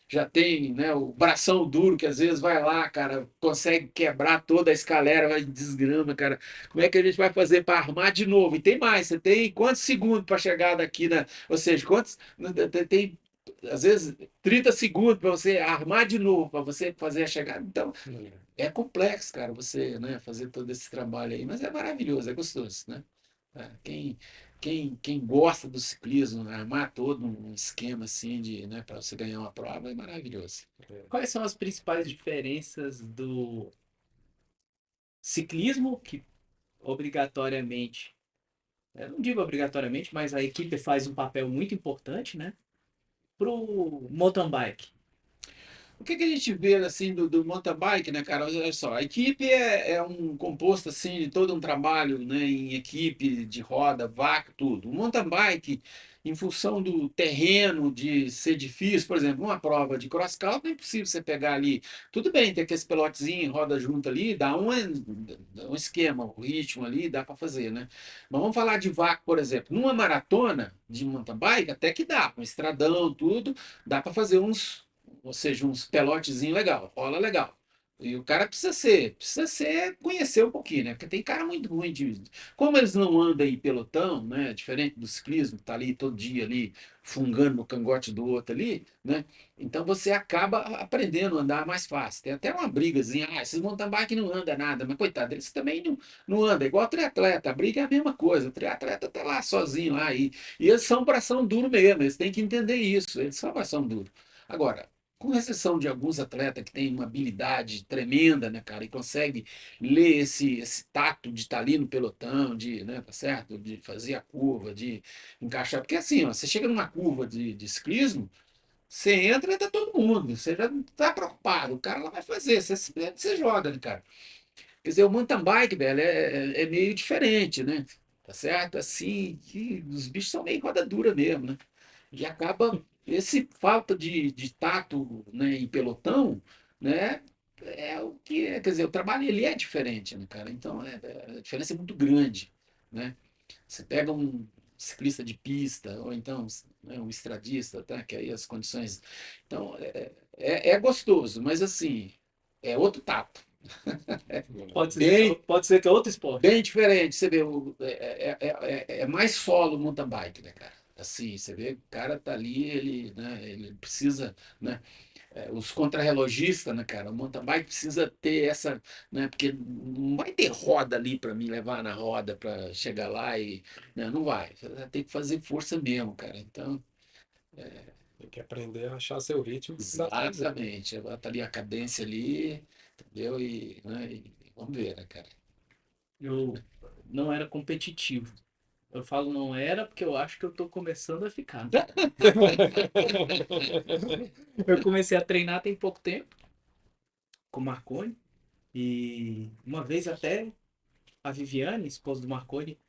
Já tem, né, o bração duro que às vezes vai lá, cara, consegue quebrar toda a escalera, vai desgrama, cara. Como é que a gente vai fazer para armar de novo? E tem mais, você tem quantos segundos para chegar daqui, né? Ou seja, quantos tem às vezes 30 segundos para você armar de novo, para você fazer a chegada. Então, é complexo, cara, você, né, fazer todo esse trabalho aí, mas é maravilhoso, é gostoso, né? É, quem gosta do ciclismo, né, armar todo um esquema assim de, né, para você ganhar uma prova é maravilhoso. Quais são as principais diferenças do ciclismo, que obrigatoriamente, eu não digo obrigatoriamente, mas a equipe faz um papel muito importante, né? Pro mountain bike. O que a gente vê assim do mountain bike, né, cara? Olha só, a equipe é um composto assim de todo um trabalho, né, em equipe de roda, vaca, tudo. O mountain bike, em função do terreno, de ser difícil, por exemplo, uma prova de cross country, é impossível você pegar ali. Tudo bem, tem aquele pelotezinho, roda junto ali, dá um esquema, o ritmo ali, dá para fazer, né? Mas vamos falar de vaca, por exemplo. Numa maratona de mountain bike, até que dá, com estradão, tudo, dá para fazer ou seja, uns pelotezinho legal, rola legal. E o cara precisa ser, conhecer um pouquinho, né? Porque tem cara muito ruim de. Como eles não andam em pelotão, né? Diferente do ciclismo, que tá ali todo dia ali, fungando no cangote do outro ali, né? Então você acaba aprendendo a andar mais fácil. Tem até uma brigazinha, esses mountain bike não andam nada, mas coitado, eles também não andam, igual o triatleta, a briga é a mesma coisa, o triatleta tá lá sozinho lá, e eles são bração duro mesmo, eles têm que entender isso, eles são bração duro. Agora, com exceção de alguns atletas que têm uma habilidade tremenda, né, cara, e consegue ler esse tato de estar ali no pelotão, de, né, tá certo? De fazer a curva, de encaixar. Porque assim, ó, você chega numa curva de ciclismo, você entra e tá todo mundo, você já não tá preocupado, o cara lá vai fazer, você joga, né, cara? Quer dizer, o mountain bike, velho, é meio diferente, né? Tá certo? Assim, que os bichos são meio roda dura mesmo, né? E acaba esse falta de tato, né, em pelotão, né, é o que é, quer dizer, o trabalho ele é diferente, né, cara? Então a diferença é muito grande, né? Você pega um ciclista de pista ou então, né, um estradista, tá? Que aí as condições, então é gostoso, mas assim é outro tato, bem Pode ser que é outro esporte. bem diferente. Você vê, é mais solo mountain bike, né, cara? Assim, você vê, o cara tá ali, ele, né, ele precisa, né, os contrarrelogistas, né, cara, o mountain bike precisa ter essa, né, porque não vai ter roda ali para me levar na roda para chegar lá e, né, não vai. Você vai ter que fazer força mesmo, cara. Então, Tem que aprender a achar seu ritmo que dá pra fazer. exatamente, bota ali a cadência ali, entendeu? E, né, e vamos ver, né, cara? Eu não era competitivo. Eu falo não era porque eu acho que eu tô começando a ficar. Eu comecei a treinar tem pouco tempo com o Marconi e uma vez até a Viviane, esposa do Marconi,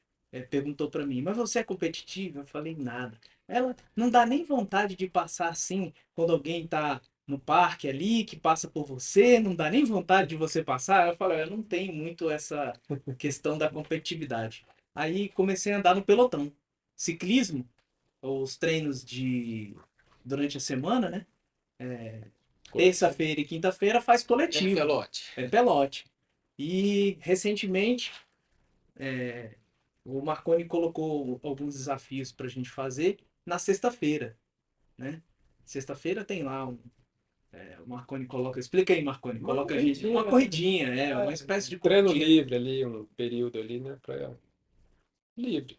perguntou pra mim: "Mas você é competitivo?" Eu falei: "Nada." Ela não dá nem vontade de passar assim quando alguém tá no parque ali que passa por você, não dá nem vontade de você passar. Eu falei: "Eu não tenho muito essa questão da competitividade." Aí comecei a andar no pelotão. Ciclismo, os treinos de durante a semana, né? Terça-feira e quinta-feira faz É coletivo, pelote. é pelote. E recentemente o Marconi colocou alguns desafios para a gente fazer na sexta-feira, né? Sexta-feira tem lá o Marconi coloca, explica aí, Marconi, Uma coloca a gente uma corridinha, corridinha, uma espécie de treino corridinha. livre ali, um período ali, né? Livre.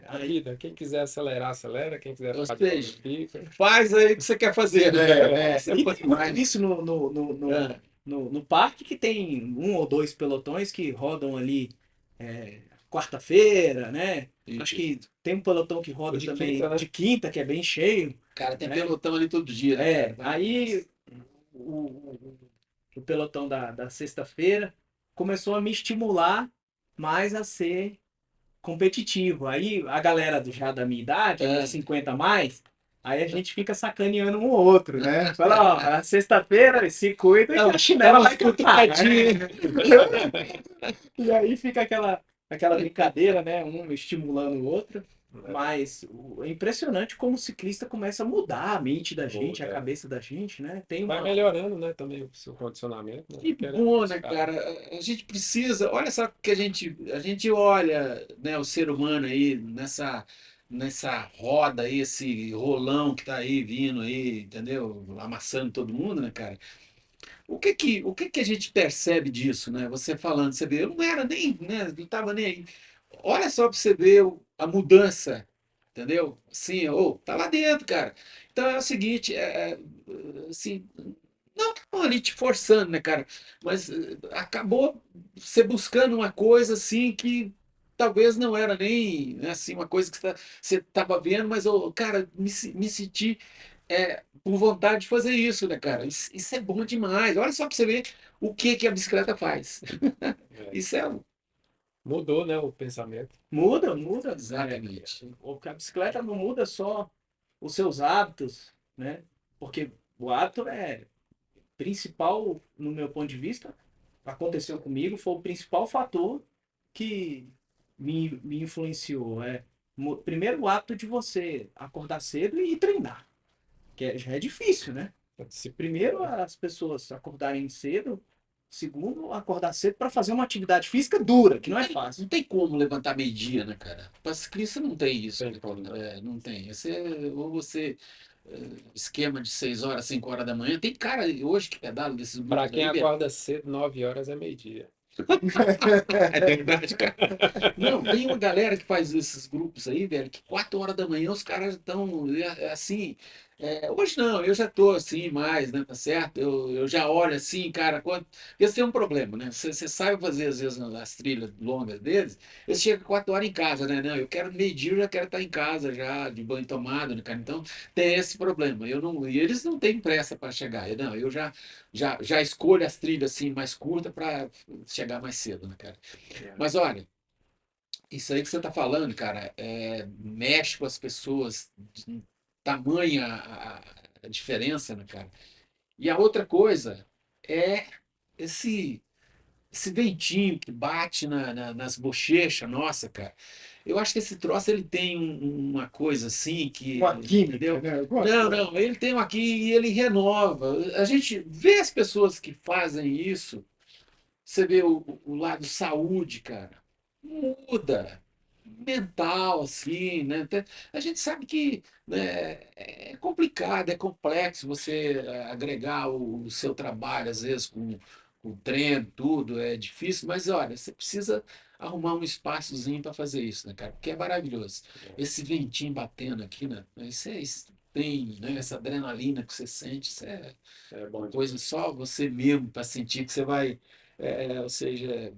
A Aí, vida. Quem quiser acelerar, acelera. Quem quiser Ou ficar de boa, seja, fica. faz aí o que você quer fazer, né? Isso é e bom tem muito demais. isso no parque que tem um ou dois pelotões que rodam ali quarta-feira, né? Isso. Acho que tem um pelotão que roda De também quinta, né? de quinta, que é bem cheio. Cara, tem né? pelotão ali todo dia, né, É, cara? aí o pelotão da sexta-feira começou a me estimular mais a ser competitivo. Aí a galera já da minha idade, É. 50 a mais, aí a gente fica sacaneando um ou outro, né? Fala, ó, a sexta-feira se cuida que a chinela vai cantar. E aí fica aquela brincadeira, né? Um estimulando o outro. Mas é impressionante como o ciclista começa a mudar a mente da gente, a Muda. cabeça da gente, né? Tem Vai uma. melhorando, né, também o seu condicionamento, né? Que Querendo bom, né, buscar. cara? A gente precisa, olha só que a gente olha, né, o ser humano aí nessa roda aí, esse rolão que tá aí vindo aí, entendeu? Amassando todo mundo, né, cara? O que que a gente percebe disso, né? Você falando, você vê, eu não era nem, né, não tava nem aí. Olha só para você ver a mudança, entendeu? Assim, ô, tá lá dentro, cara. Então é o seguinte, assim, não estão ali te forçando, né, cara? Mas acabou você buscando uma coisa assim que talvez não era nem né, assim uma coisa que você estava vendo, mas ô, cara, me senti por vontade de fazer isso, né, cara? Isso é bom demais. Olha só para você ver o que que a bicicleta faz. É. Isso é Mudou, né, o pensamento. Muda. exatamente. A bicicleta não muda só os seus hábitos, né? Porque o hábito é principal, no meu ponto de vista, aconteceu comigo, foi o principal fator que me influenciou. Primeiro, o hábito de você acordar cedo e treinar, já é difícil, né? A disciplina, Primeiro, né? as pessoas acordarem cedo. Segundo, acordar cedo para fazer uma atividade física dura, que não é fácil. Não tem como levantar meio-dia, né, cara? Para ciclista não tem isso, Tem né, como, cara? não. Não tem. Ou você esquema de 6 horas, 5 horas da manhã. Tem cara hoje que pedala desses Para grupos quem aí, velho. acorda cedo, 9 horas é meio-dia. É verdade, cara. Não, tem uma galera que faz esses grupos aí, velho, que 4 horas da manhã os caras estão assim. Hoje não, eu já tô assim mais, né? Tá certo? Eu já olho assim, cara. Esse tem um problema, né? Você sabe fazer, às vezes, as trilhas longas deles, eles chegam 4 horas em casa, né? Não, eu quero meio-dia, eu já quero estar em casa, já, de banho tomado, né, cara? Então tem esse problema. Eu não, e eles não têm pressa para chegar. Não, eu já escolho as trilhas assim mais curtas para chegar mais cedo, né, cara? Mas olha, isso aí que você está falando, cara, mexe com as pessoas, tamanha a diferença, né, cara? E a outra coisa é esse, esse ventinho que bate nas bochechas, nossa, cara. Eu acho que esse troço ele tem uma coisa assim que, Uma química, entendeu? né? Não, não, ele tem aqui e ele renova. A gente vê as pessoas que fazem isso. Você vê o lado saúde, cara, muda. Mental, assim, né? A gente sabe que né, é complicado, é complexo você agregar o seu trabalho, às vezes, com o treino, tudo, é difícil, mas olha, você precisa arrumar um espaçozinho para fazer isso, né, cara? Porque é maravilhoso. Esse ventinho batendo aqui, né? Isso tem, né, essa adrenalina que você sente, isso é É uma bom coisa demais. só você mesmo para sentir que você vai, ou seja,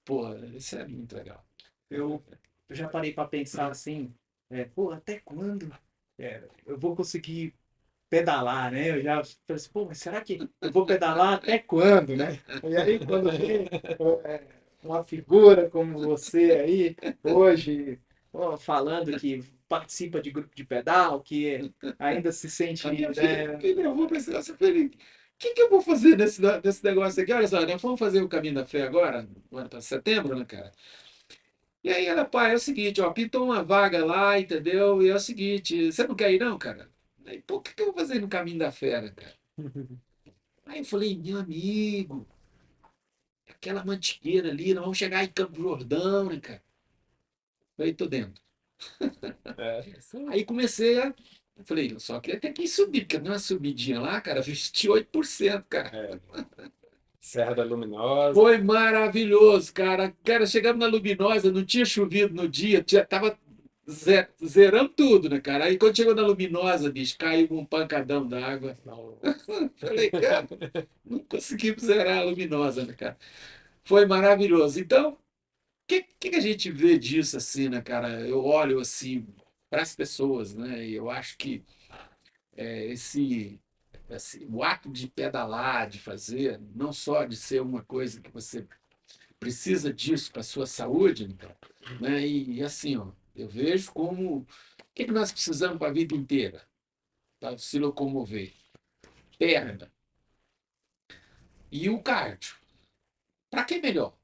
pô, isso é muito legal. Eu já parei para pensar assim, pô, até quando eu vou conseguir pedalar, né? Eu já falei assim, pô, mas será que eu vou pedalar até quando, né? E aí, quando vê uma figura como você aí, hoje, ó, falando que participa de grupo de pedal, que ainda se sente, A minha filha né? me levou para esse negócio. Eu falei, o que que eu vou fazer nesse negócio aqui? Olha só, nós vamos fazer o Caminho da Fé agora, para setembro, né, cara? E aí ela, pai, é o seguinte, ó, pintou uma vaga lá, entendeu? E é o seguinte, você não quer ir não, cara? Aí, pô, o que que eu vou fazer no Caminho da Fé, né, cara? Aí eu falei, meu amigo, aquela mantiqueira ali, nós vamos chegar em Campo Jordão, né, cara? Falei, tô dentro. Sim. Aí comecei a. Eu falei, só que tem que subir, porque numa subidinha lá, cara, 28%, cara. É. Serra da Luminosa. Foi maravilhoso, cara. Cara, chegamos na Luminosa, não tinha chovido no dia, tava zerando tudo, né, cara? Aí quando chegou na Luminosa, bicho, caiu um pancadão d'água. Não. Falei, cara, não conseguimos zerar a Luminosa, né, cara? Foi maravilhoso. Então, que a gente vê disso assim, né, cara? Eu olho assim para as pessoas, né? E eu acho que o ato de pedalar, de fazer, não só de ser uma coisa que você precisa disso para a sua saúde, então, né? E assim, ó, eu vejo como o que nós precisamos para a vida inteira, para se locomover? Perna e o cardio. Para que melhor?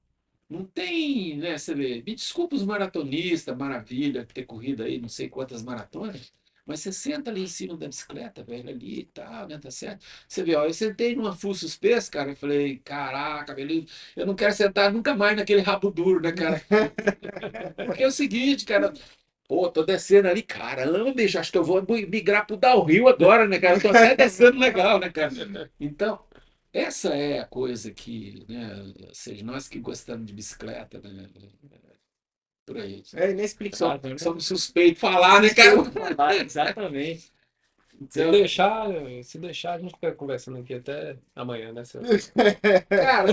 Não tem, né? Você vê, me desculpa os maratonistas, maravilha, ter corrido aí não sei quantas maratonas, mas você senta ali em cima da bicicleta, velho, ali e tal, né? Tá certo? Você vê, ó, eu sentei numa full suspense, cara, eu falei, caraca, velho, eu não quero sentar nunca mais naquele rabo duro, né, cara? Porque é o seguinte, cara, pô, tô descendo ali, caramba, bicho, acho que eu vou migrar pro downhill agora, né, cara? Tô até descendo legal, né, cara? Então, essa é a coisa que, né, ou seja, nós que gostamos de bicicleta, né, por aí. É inexplicável, né? Somos suspeitos de falar, né, cara? Exatamente. Se Então, deixar, se deixar, a gente fica conversando aqui até amanhã, né, Celso? Cara,